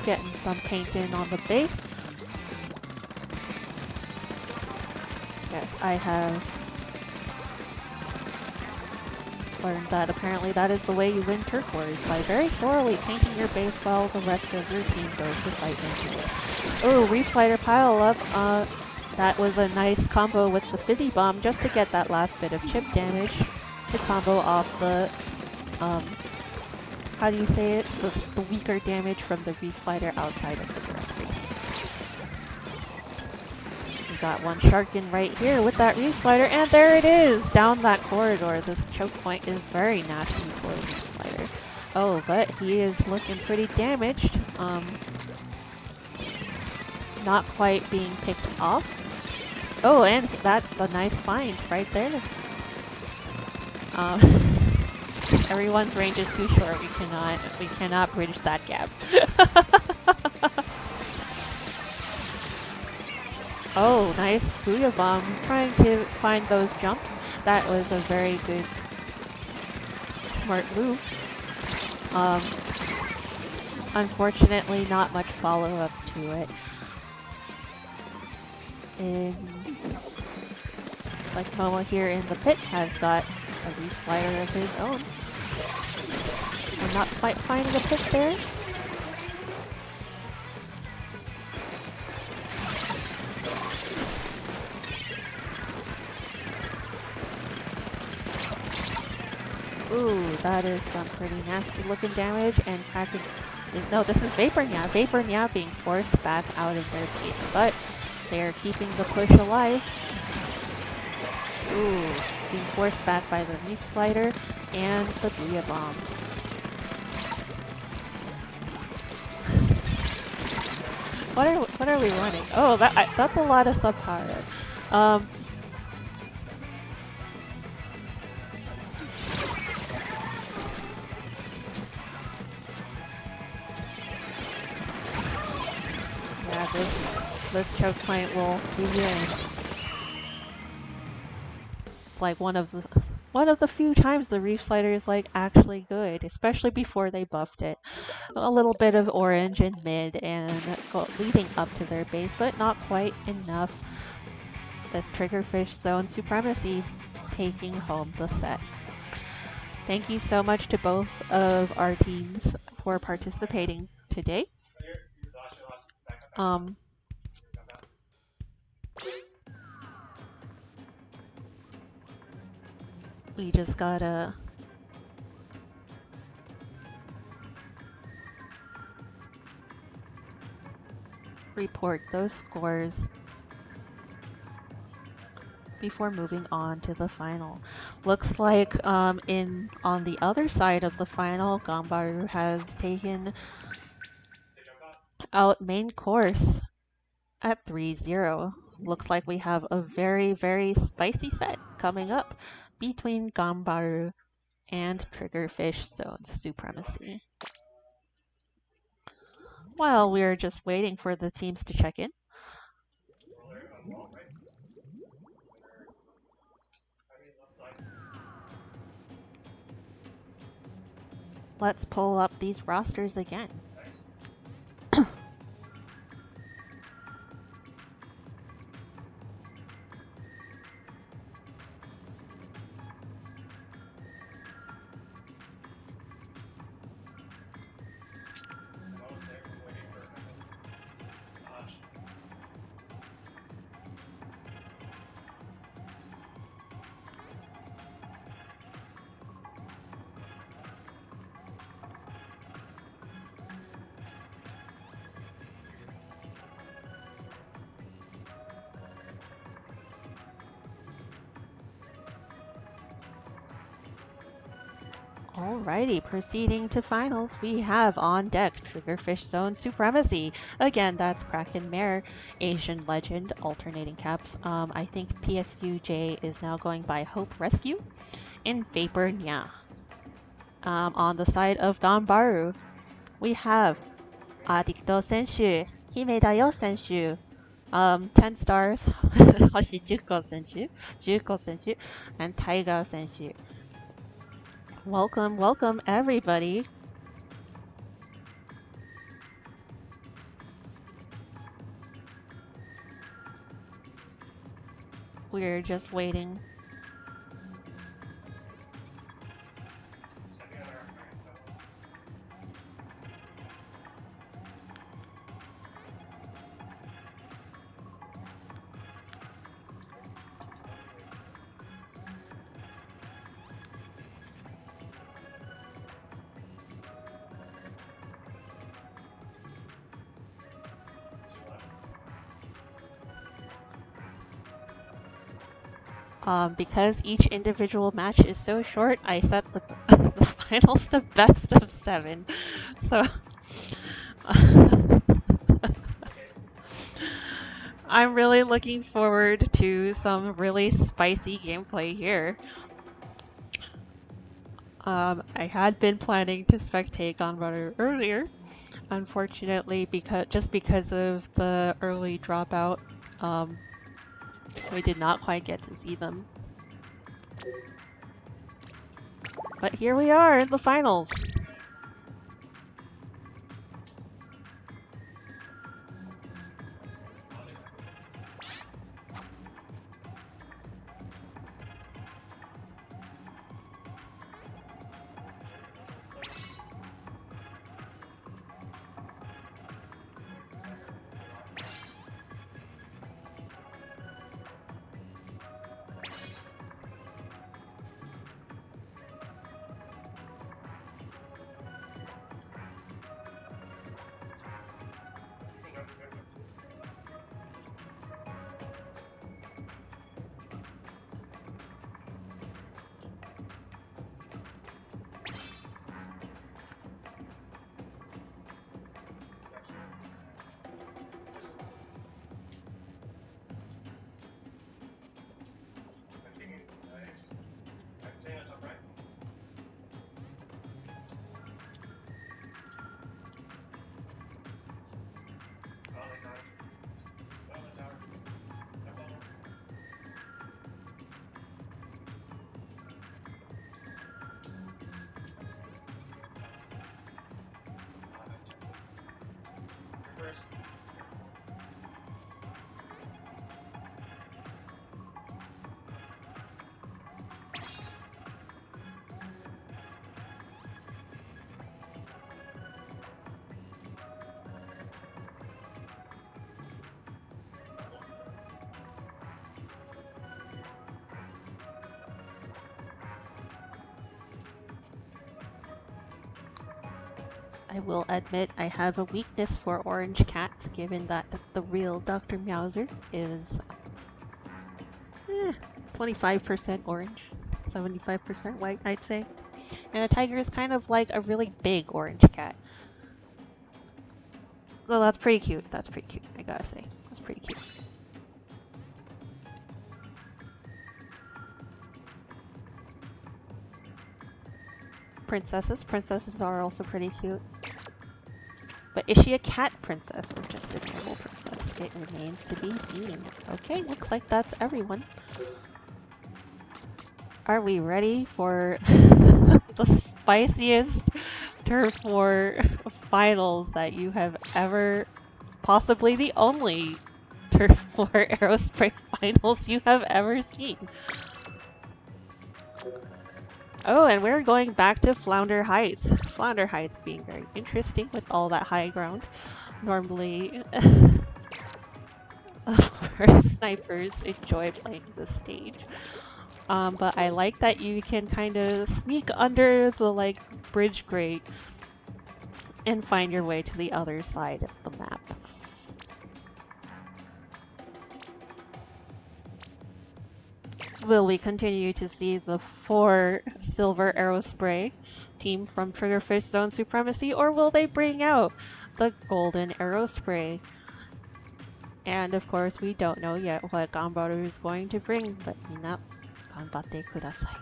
Getting some paint in on the base. Yes, I have learned that apparently that is the way you win turf wars, by very thoroughly painting your base while the rest of your team goes to fight into it. Oh, Reef Slider pile up. That was a nice combo with the Fizzy Bomb just to get that last bit of chip damage to combo off the, how do you say it? The weaker damage from the Reef Slider outside of the direct base. Got one Sharkin right here with that Reef Slider, and there it is! Down that corridor. This choke point is very nasty for the Reef Slider. Oh, but he is looking pretty damaged. Not quite being picked off. Oh, and that's a nice find right there. Everyone's range is too short. We cannot bridge that gap. Oh, nice Booyah Bomb. Trying to find those jumps. That was a very good, smart move. Unfortunately, not much follow-up to it. And like Momo here in the pit has got a reef slider of his own. We're not quite finding a pick there. Ooh, that is some pretty nasty looking damage, and Kraken... No, this is Vapor Nya. Vapor Nya being forced back out of their base, but they're keeping the push alive. Ooh, being forced back by the Reef Slider and the Booyah Bomb. What are we running? Oh, that's a lot of subpower. Yeah, this choke point will begin. It's like one of the few times the Reef Slider is like actually good, especially before they buffed it. A little bit of orange in mid and leading up to their base, but not quite enough. The Triggerfish Zone Supremacy taking home the set. Thank you so much to both of our teams for participating today. We just gotta report those scores before moving on to the final. Looks like on the other side of the final, Ganbaru has taken out main course at 3-0. Looks like we have a very, very spicy set coming up between Ganbaru and Triggerfish Zone Supremacy. While we're just waiting for the teams to check in, let's pull up these rosters again. Alrighty, proceeding to finals, we have on deck Triggerfish Zone Supremacy. Again, that's Kraken Mare, Asian Legend, alternating caps. I think PSUJ is now going by Hope Rescue, and Vapor Nya. On the side of Ganbaru, we have Adikto Senshu, Himedayo Senshu, 10 stars, Hoshijuko Senshu, Juko Senshu, and Taiga Senshu. Welcome, welcome everybody. We're just waiting. Because each individual match is so short, I set the finals to best of 7. So I'm really looking forward to some really spicy gameplay here. I had been planning to spectate Ganbaru earlier. Unfortunately, because of the early dropout, we did not quite get to see them. But here we are in the finals. I will admit I have a weakness for orange cats, given that the real Dr. Meowser is 25% orange, 75% white, I'd say. And a tiger is kind of like a really big orange cat. So that's pretty cute. That's pretty cute, I gotta say. That's pretty cute. Princesses. Princesses are also pretty cute. But is she a cat princess or just a normal princess? It remains to be seen. Okay, looks like that's everyone. Are we ready for the spiciest Turf War finals that you have ever, possibly the only Turf War aerospray finals you have ever seen? Oh, and we're going back to Flounder Heights. Flounder Heights being very interesting with all that high ground. Normally, our snipers enjoy playing this stage. But I like that you can kind of sneak under the like bridge grate and find your way to the other side of the map. Will we continue to see the 4 silver aerospray team from Triggerfish Zone Supremacy, or will they bring out the golden aerospray? And of course, we don't know yet what Ganbaru is going to bring, but minna, ganbatte kudasai.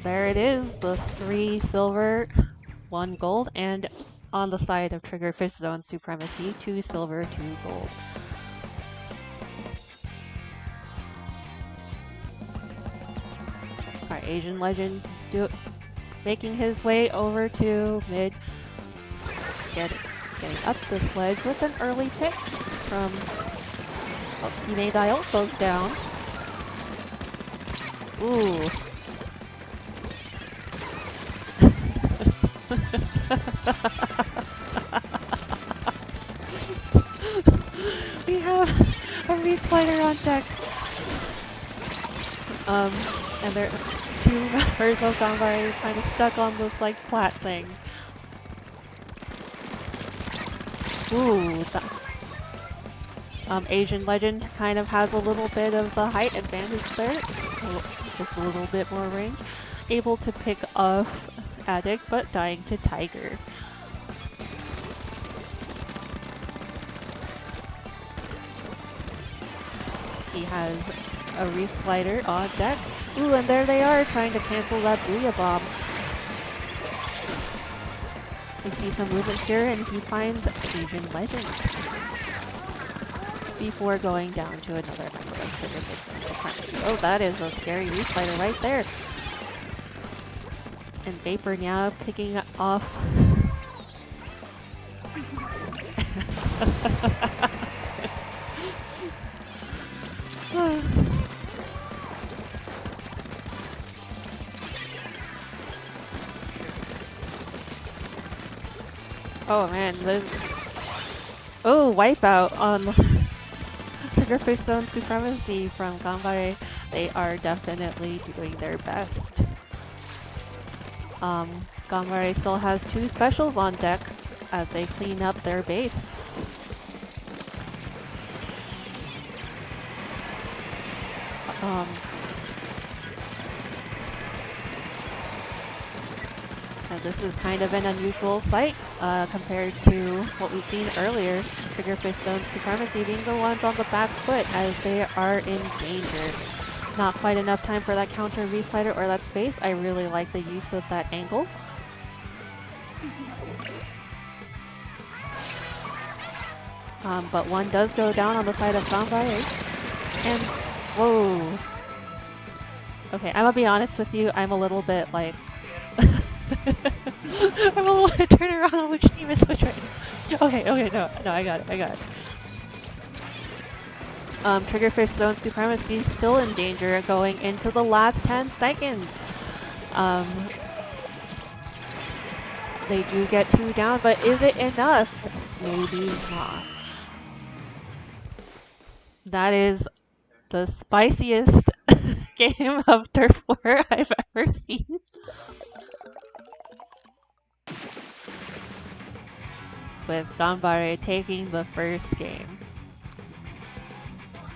There it is, the 3 silver, 1 gold, and on the side of Triggerfish Zone Supremacy, 2 silver, 2 gold. Our Asian legend making his way over to mid, getting up this ledge with an early pick from Hime goes down. Ooh. We have a reslider on deck. And there are 2 members of Ganbare kind of stuck on this like plat thing. Ooh, Asian Legend kind of has a little bit of the height advantage there. Just a little bit more range. Able to pick off Addict, but dying to Tiger. He has a reef slider on deck. Ooh, and there they are trying to cancel that Booyah Bomb. We see some movement here, and he finds Asian Legend before going down to another member of Triggerfish Zone. Oh, that is a scary reef slider right there. And Vapor now picking off. Oh man, wipeout on Triggerfish Zone Supremacy from Ganbare. They are definitely doing their best. Ganbare still has 2 specials on deck as they clean up their base. And this is kind of an unusual sight compared to what we've seen earlier. Triggerfish Zone Supremacy being the ones on the back foot as they are in danger. Not quite enough time for that counter reslider or that space. I really like the use of that angle. But one does go down on the side of Ganbare. And, whoa. Okay, I'm gonna be honest with you, I'm a little bit like... I'm a little bit turned around on which team is which right now. Okay, no, I got it, Triggerfish Zone Supremacy is still in danger going into the last 10 seconds. They do get 2 down, but is it enough? Maybe not. That is the spiciest game of Turf War I've ever seen. With Ganbare taking the first game.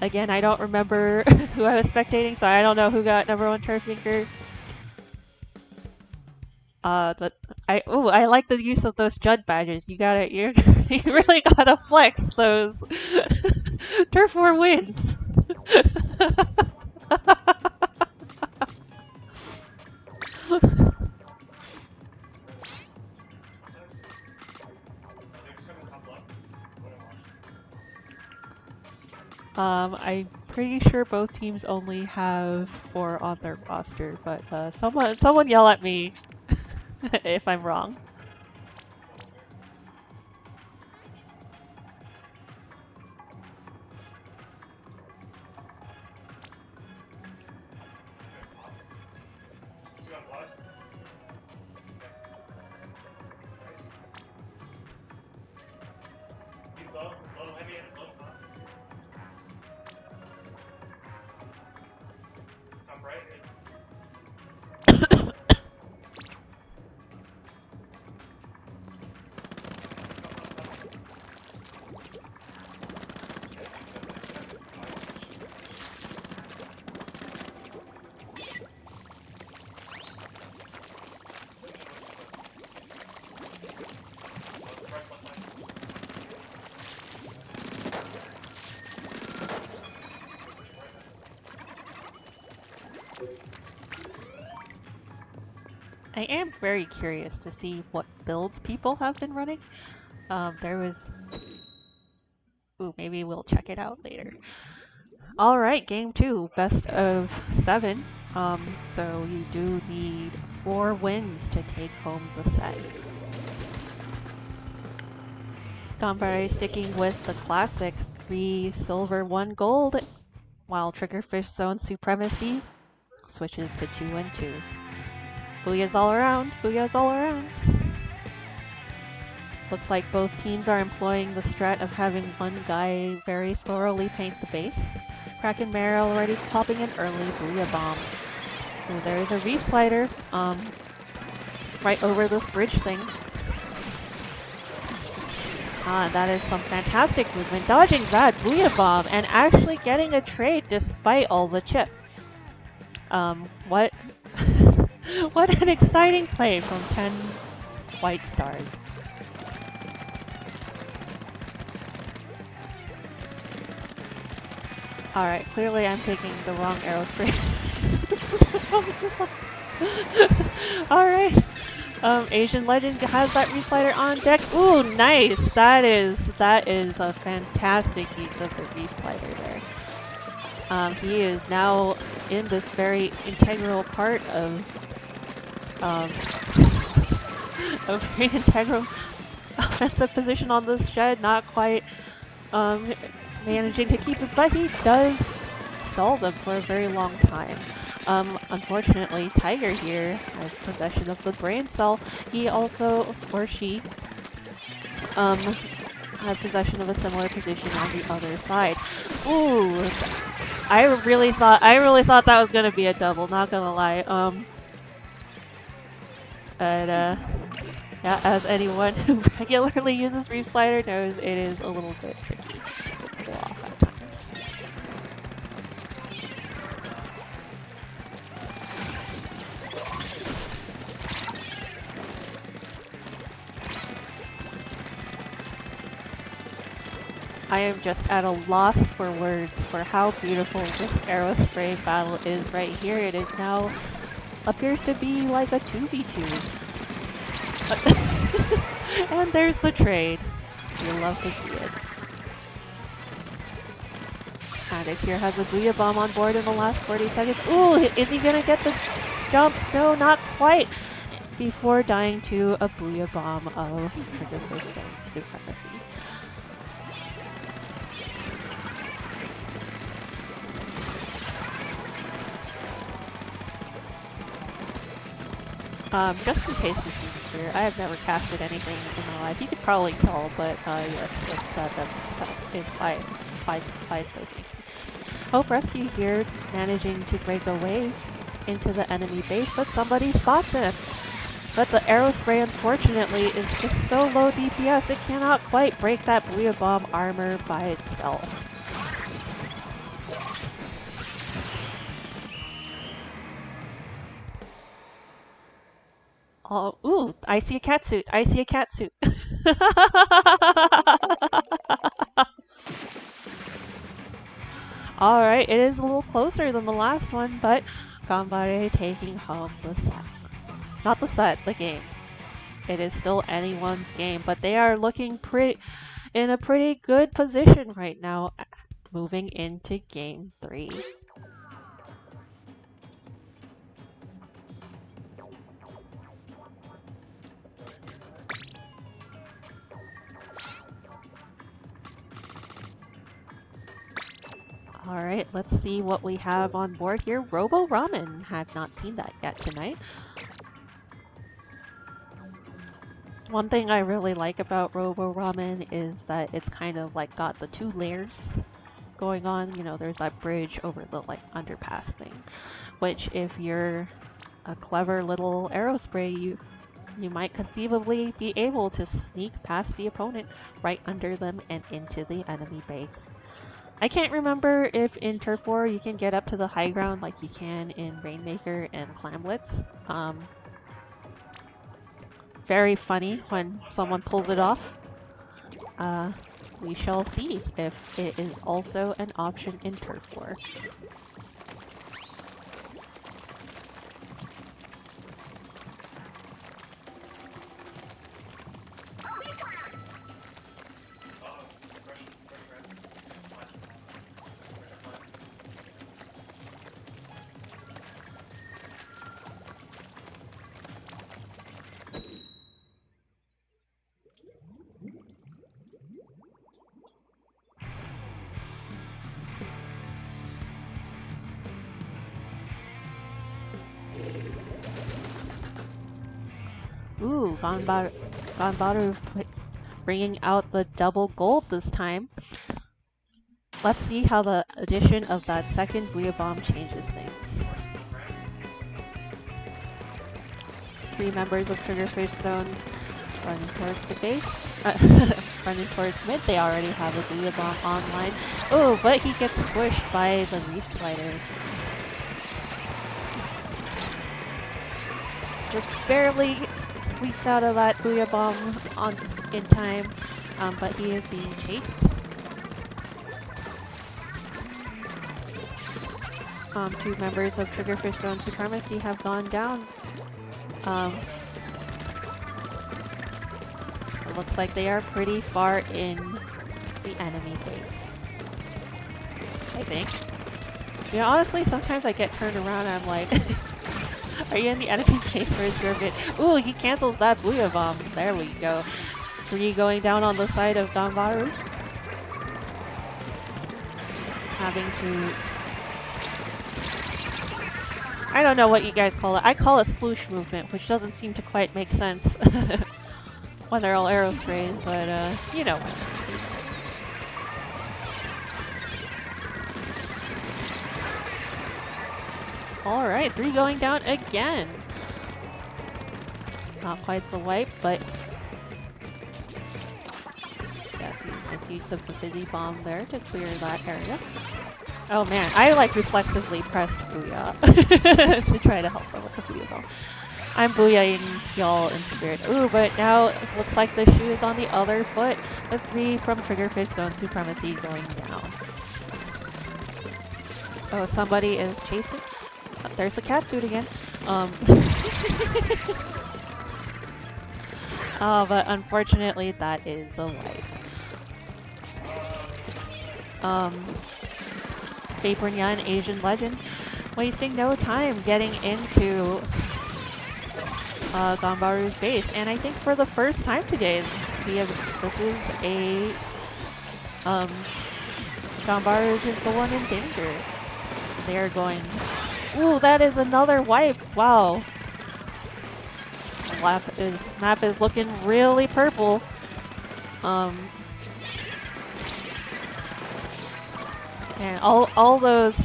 Again, I don't remember who I was spectating, so I don't know who got #1 Turf Maker. But I like the use of those Judd badges. You really gotta flex those Turf War wins. I'm pretty sure both teams only have 4 on their roster, but someone yell at me if I'm wrong. I am very curious to see what builds people have been running. Maybe we'll check it out later. Alright, game 2, best of 7. So you do need 4 wins to take home the set. Ganbare sticking with the classic 3 silver, 1 gold, while Triggerfish Zone Supremacy switches to 2 and 2. Booyahs all around, booyahs all around. Looks like both teams are employing the strat of having one guy very thoroughly paint the base. Kraken Mare already popping an early Booyah Bomb. So there's a Reef Slider right over this bridge thing. That is some fantastic movement. Dodging that Booyah Bomb and actually getting a trade despite all the chip. What what an exciting play from 10 white stars. Alright, clearly I'm picking the wrong aerospray. Alright. Asian Legend has that Reef-Slider on deck. Ooh, nice! That is a fantastic use of the Reef-Slider there. He is now in this very integral part of a very integral offensive position on this shed. Not quite managing to keep it, but he does stall them for a very long time. Unfortunately, Tiger here has possession of the brain cell. He also, or she, has possession of a similar position on the other side. Ooh, I really thought that was gonna be a double. Not gonna lie. But yeah, as anyone who regularly uses Reef Slider knows, it is a little bit tricky to pull off at times. I am just at a loss for words for how beautiful this aerospray battle is right here. It is now appears to be like a 2v2. And there's the trade. You love to see it. And it here has a Booyah Bomb on board in the last 40 seconds. Ooh, is he gonna get the jumps? No, not quite. before dying to a Booyah Bomb of Triggerfish Stone's Supremacy. Just in case this is clear, I have never casted anything in my life. You could probably tell, but yes, that is fine soaking. Hope Rescue here, managing to break away into the enemy base, but somebody spots him. But the aerospray, unfortunately, is just so low DPS, it cannot quite break that Booyah Bomb armor by itself. Oh, ooh, I see a cat suit. I see a cat suit. Alright, it is a little closer than the last one, but Ganbare taking home the set. Not the set, the game. It is still anyone's game, but they are looking in a pretty good position right now, moving into Game 3. Alright, let's see what we have on board here. Robo Ramen. Have not seen that yet tonight. One thing I really like about Robo Ramen is that it's kind of like got the two layers going on. You know, there's that bridge over the like underpass thing, which if you're a clever little aerospray, you might conceivably be able to sneak past the opponent right under them and into the enemy base. I can't remember if in Turf War you can get up to the high ground like you can in Rainmaker and Clamblitz. Very funny when someone pulls it off. We shall see if it is also an option in Turf War. Ooh, Ganbaru bringing out the double gold this time. Let's see how the addition of that second Booyah Bomb changes things. 3 members of Triggerfish Zones running towards the base. Running towards mid. They already have a Booyah Bomb online. Oh, but he gets squished by the Reef Slider. Just barely squeaks out of that Booyah Bomb in time, but he is being chased. 2 members of Triggerfish Zone Supremacy have gone down. It looks like they are pretty far in the enemy base, I think. You know, honestly, sometimes I get turned around and I'm like, are you in the enemy base or is your bit? Ooh, he cancels that Booyah Bomb. There we go. 3 going down on the side of Ganbaru. Having to... I don't know what you guys call it. I call it sploosh movement, which doesn't seem to quite make sense when they're all aerosprays, but you know what. Alright, 3 going down again. Not quite the wipe, but yes, misuse of the fizzy bomb there to clear that area. Oh man, I like reflexively pressed Booyah to try to help them with the Booyah bomb. I'm Booyahing y'all in spirit. Ooh, but now it looks like the shoe is on the other foot. The 3 from Triggerfish Zone Supremacy going down. Oh, somebody is chasing. Oh, there's the cat suit again. Oh, but unfortunately that is a wipe. Vapornya, Asian legend, wasting no time getting into Ganbaru's base. And I think for the first time today, this is a Ganbaru is the one in danger. They're going. Ooh, that is another wipe. Wow. The map is looking really purple. And all those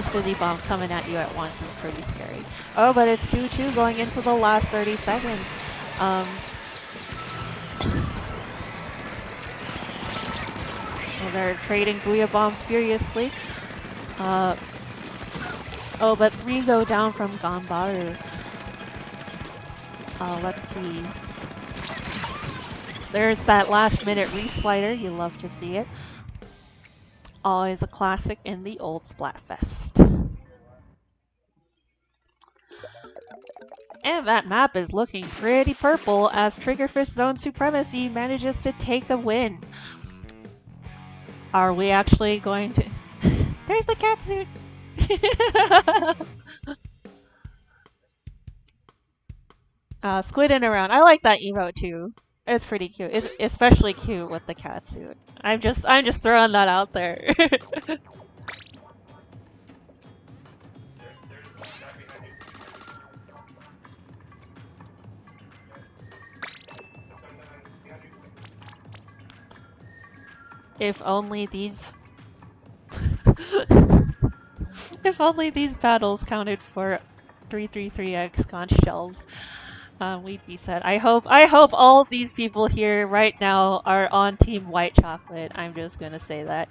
fizzy bombs coming at you at once is pretty scary. Oh, but it's 2-2 going into the last 30 seconds. So they're trading Booyah bombs furiously. Oh, but 3 go down from Ganbaru. Let's see. There's that last minute reef slider. You love to see it. Always a classic in the old Splatfest. And that map is looking pretty purple as Triggerfish Zone Supremacy manages to take the win. Are we actually going to... There's the catsuit! Squidding around. I like that emote too. It's pretty cute. It's especially cute with the catsuit. I'm just throwing that out there. If only these if only these battles counted for 333x conch shells, we'd be set. I hope all of these people here right now are on Team White Chocolate. I'm just gonna say that.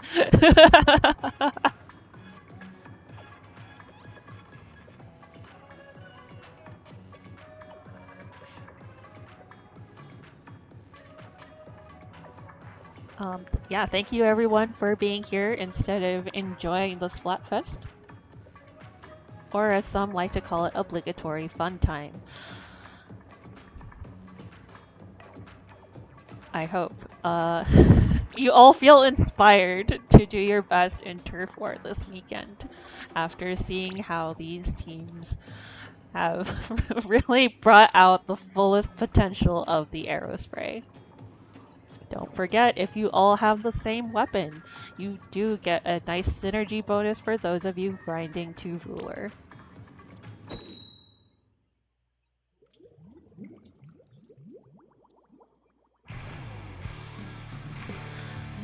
Yeah, thank you everyone for being here instead of enjoying the Splatfest. Or as some like to call it, obligatory fun time. I hope you all feel inspired to do your best in Turf War this weekend after seeing how these teams have really brought out the fullest potential of the aerospray. Don't forget, if you all have the same weapon, you do get a nice synergy bonus for those of you grinding to ruler.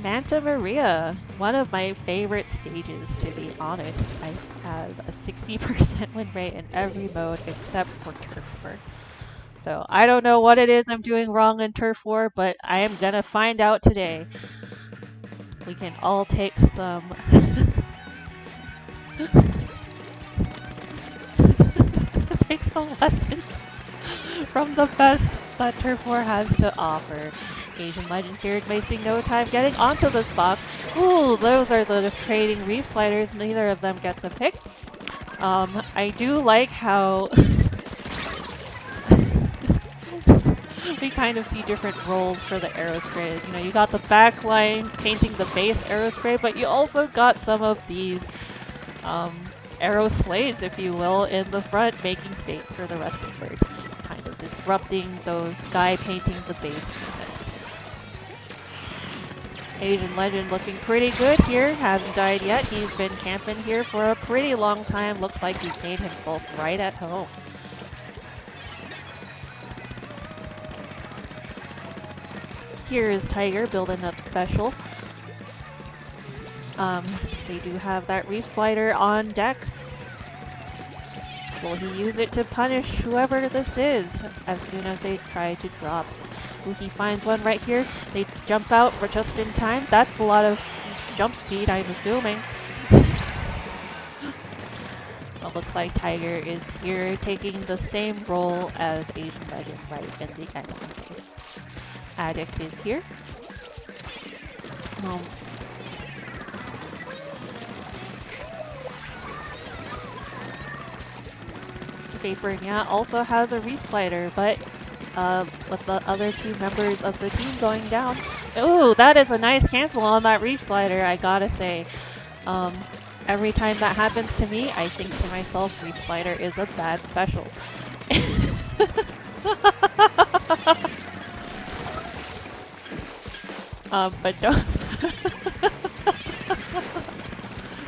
Manta Maria, one of my favorite stages, to be honest. I have a 60% win rate in every mode except for Turf War. So I don't know what it is I'm doing wrong in Turf War, but I am gonna find out today. We can all take some take some lessons from the best that Turf War has to offer. Asian Legend here wasting no time getting onto this box. Ooh, those are the trading reef sliders. Neither of them gets a pick. I do like how we kind of see different roles for the aerospray. You know, you got the back line painting the base aerospray, but you also got some of these aero slays, if you will, in the front, making space for the rest of their team, kind of disrupting those guy painting the base units. Asian Legend looking pretty good here, hasn't died yet. He's been camping here for a pretty long time. Looks like he's made himself right at home. Here is Tiger building up special. They do have that reef slider on deck. Will he use it to punish whoever this is as soon as they try to drop? Ooh, he finds one right here. They jump out for just in time. That's a lot of jump speed, I'm assuming. It looks like Tiger is here taking the same role as Asian Legend right in the enemy base. Addict is here. Vapornia also has a reef slider, but with the other two members of the team going down. Ooh, that is a nice cancel on that reef slider, I gotta say. Every time that happens to me, I think to myself, Reap Slider is a bad special. But don't.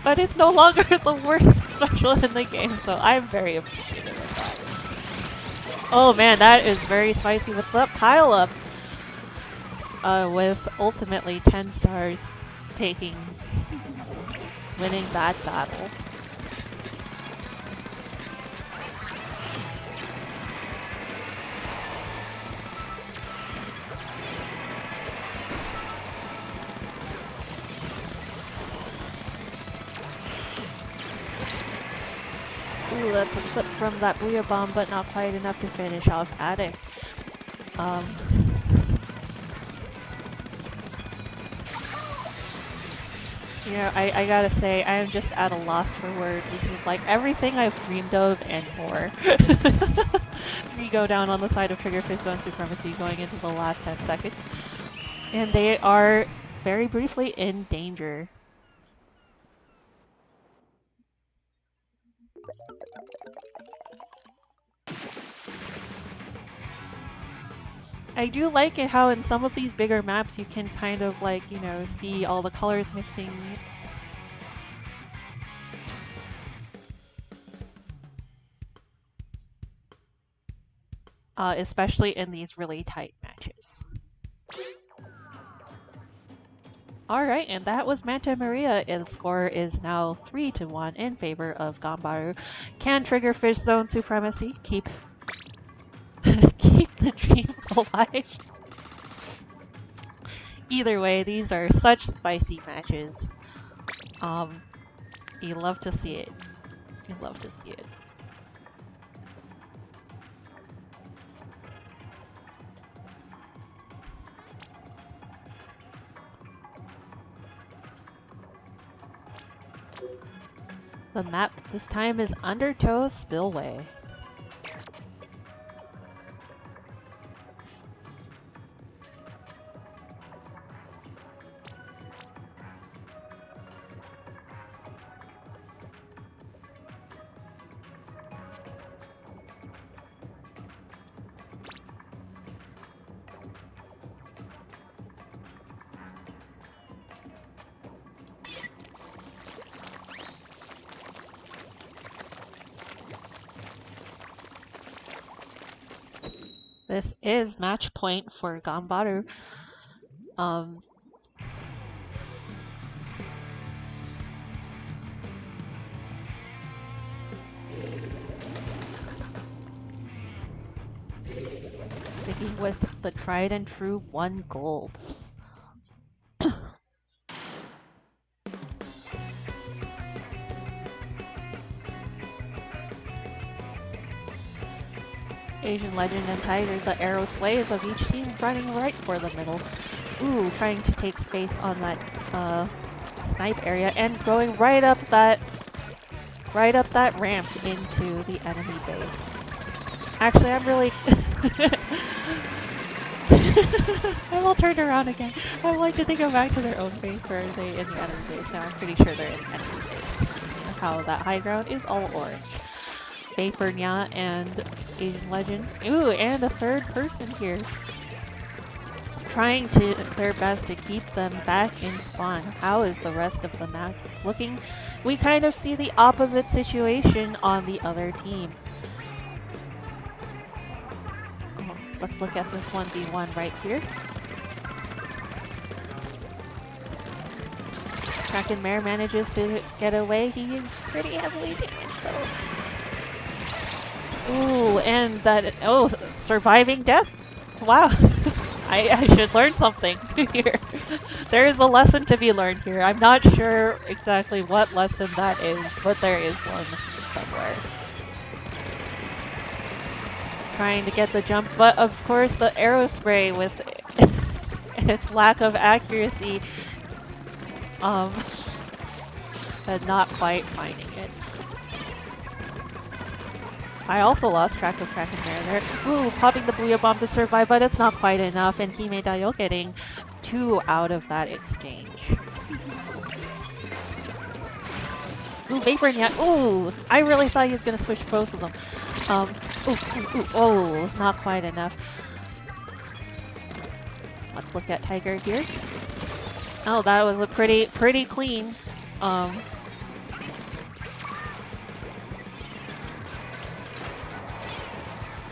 But it's no longer the worst special in the game, so I'm very appreciative of that. Oh man, that is very spicy with the pile up. With ultimately 10 stars winning that battle. Ooh, that's a clip from that Booyah Bomb, but not quite enough to finish off Attic. You know, I gotta say, I am just at a loss for words. This is like everything I've dreamed of and more. We go down on the side of Triggerfish Zone Supremacy going into the last 10 seconds. And they are, very briefly, in danger. I do like it how in some of these bigger maps you can kind of like, you know, see all the colors mixing. Especially in these really tight matches. Alright, and that was Manta Maria. The score is now 3-1 in favor of Ganbaru. Can Triggerfish Zone Supremacy keep the dream alive? Either way, these are such spicy matches. You love to see it. You love to see it. The map this time is Undertow Spillway. This is match point for Ganbaru. Sticking with the tried and true 1 gold. Asian Legend and Tiger, the arrow slays of each team, running right for the middle. Ooh, trying to take space on that snipe area and going right up that ramp into the enemy base. Actually, I'm really I will turn around again. I would like to go back to their own base, or are they in the enemy base now? I'm pretty sure they're in the enemy base. How that high ground is all orange. Vapor Nya and Asian Legend. Ooh, and a third person here. Trying their best to keep them back in spawn. How is the rest of the map looking? We kind of see the opposite situation on the other team. Oh, let's look at this 1v1 right here. Kraken Mare manages to get away. He is pretty heavily damaged though. Ooh, and that, oh, surviving death? Wow. I should learn something here. There is a lesson to be learned here. I'm not sure exactly what lesson that is, but there is one somewhere. Trying to get the jump, but of course the aerospray with its lack of accuracy, and not quite finding it. I also lost track of Kraken Mare there. Ooh, popping the Booyah Bomb to survive, but it's not quite enough, and Hime Dayo getting 2 out of that exchange. Ooh, Vapor Yak. Ooh, I really thought he was gonna switch both of them. Oh, not quite enough. Let's look at Tiger here. Oh, that was a pretty clean.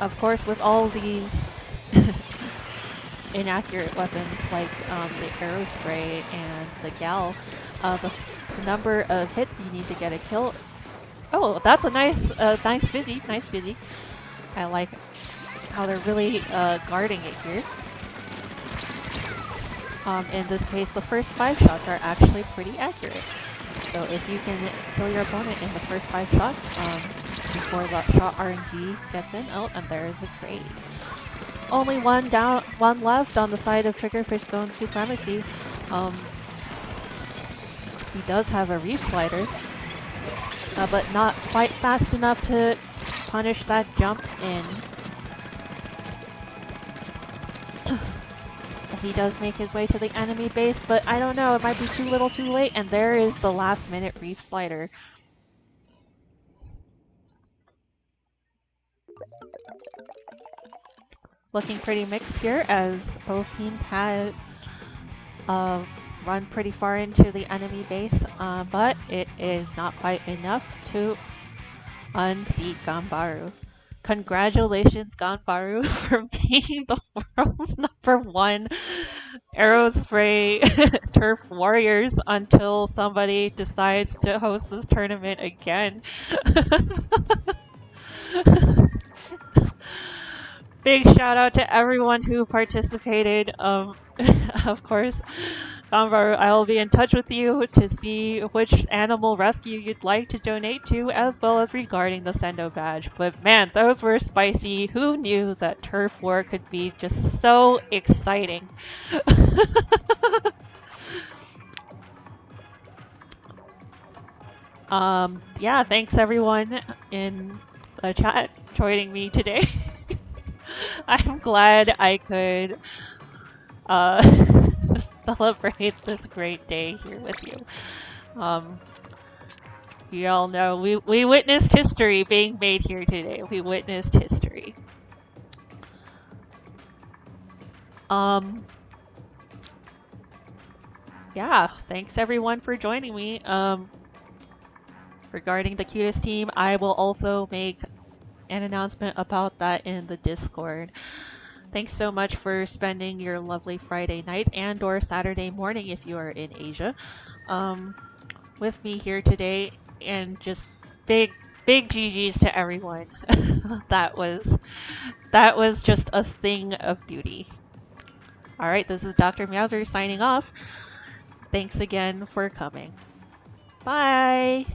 Of course, with all these inaccurate weapons like the aerospray and the gal, the number of hits you need to get a kill. Oh, that's a nice fizzy, nice fizzy. I like how they're really guarding it here. In this case, the first 5 shots are actually pretty accurate. So if you can kill your opponent in the first 5 shots before that shot RNG gets in, oh, and there is a trade. Only one left on the side of Triggerfish Zone Supremacy. He does have a Reef Slider, but not quite fast enough to punish that jump in. He does make his way to the enemy base, but I don't know, it might be too little too late, and there is the last minute Reef Slider. Looking pretty mixed here, as both teams had run pretty far into the enemy base, but it is not quite enough to unseat Ganbaru. Congratulations, Ganbaru, for being the world's #1 aerospray turf warriors until somebody decides to host this tournament again. Big shout out to everyone who participated. Of course, Ganbaru, I will be in touch with you to see which animal rescue you'd like to donate to, as well as regarding the Sendo badge. But man, those were spicy. Who knew that turf war could be just so exciting? Yeah, thanks everyone in the chat joining me today. I'm glad I could celebrate this great day here with you. You all know we witnessed history being made here today. We witnessed history. Yeah, thanks everyone for joining me. Regarding the CUTEST team, I will also make an announcement about that in the Discord. Thanks so much for spending your lovely Friday night and or Saturday morning if you are in Asia with me here today, and just big GGs to everyone. that was just a thing of beauty. Alright, this is Dr. Meowser signing off. Thanks again for coming. Bye!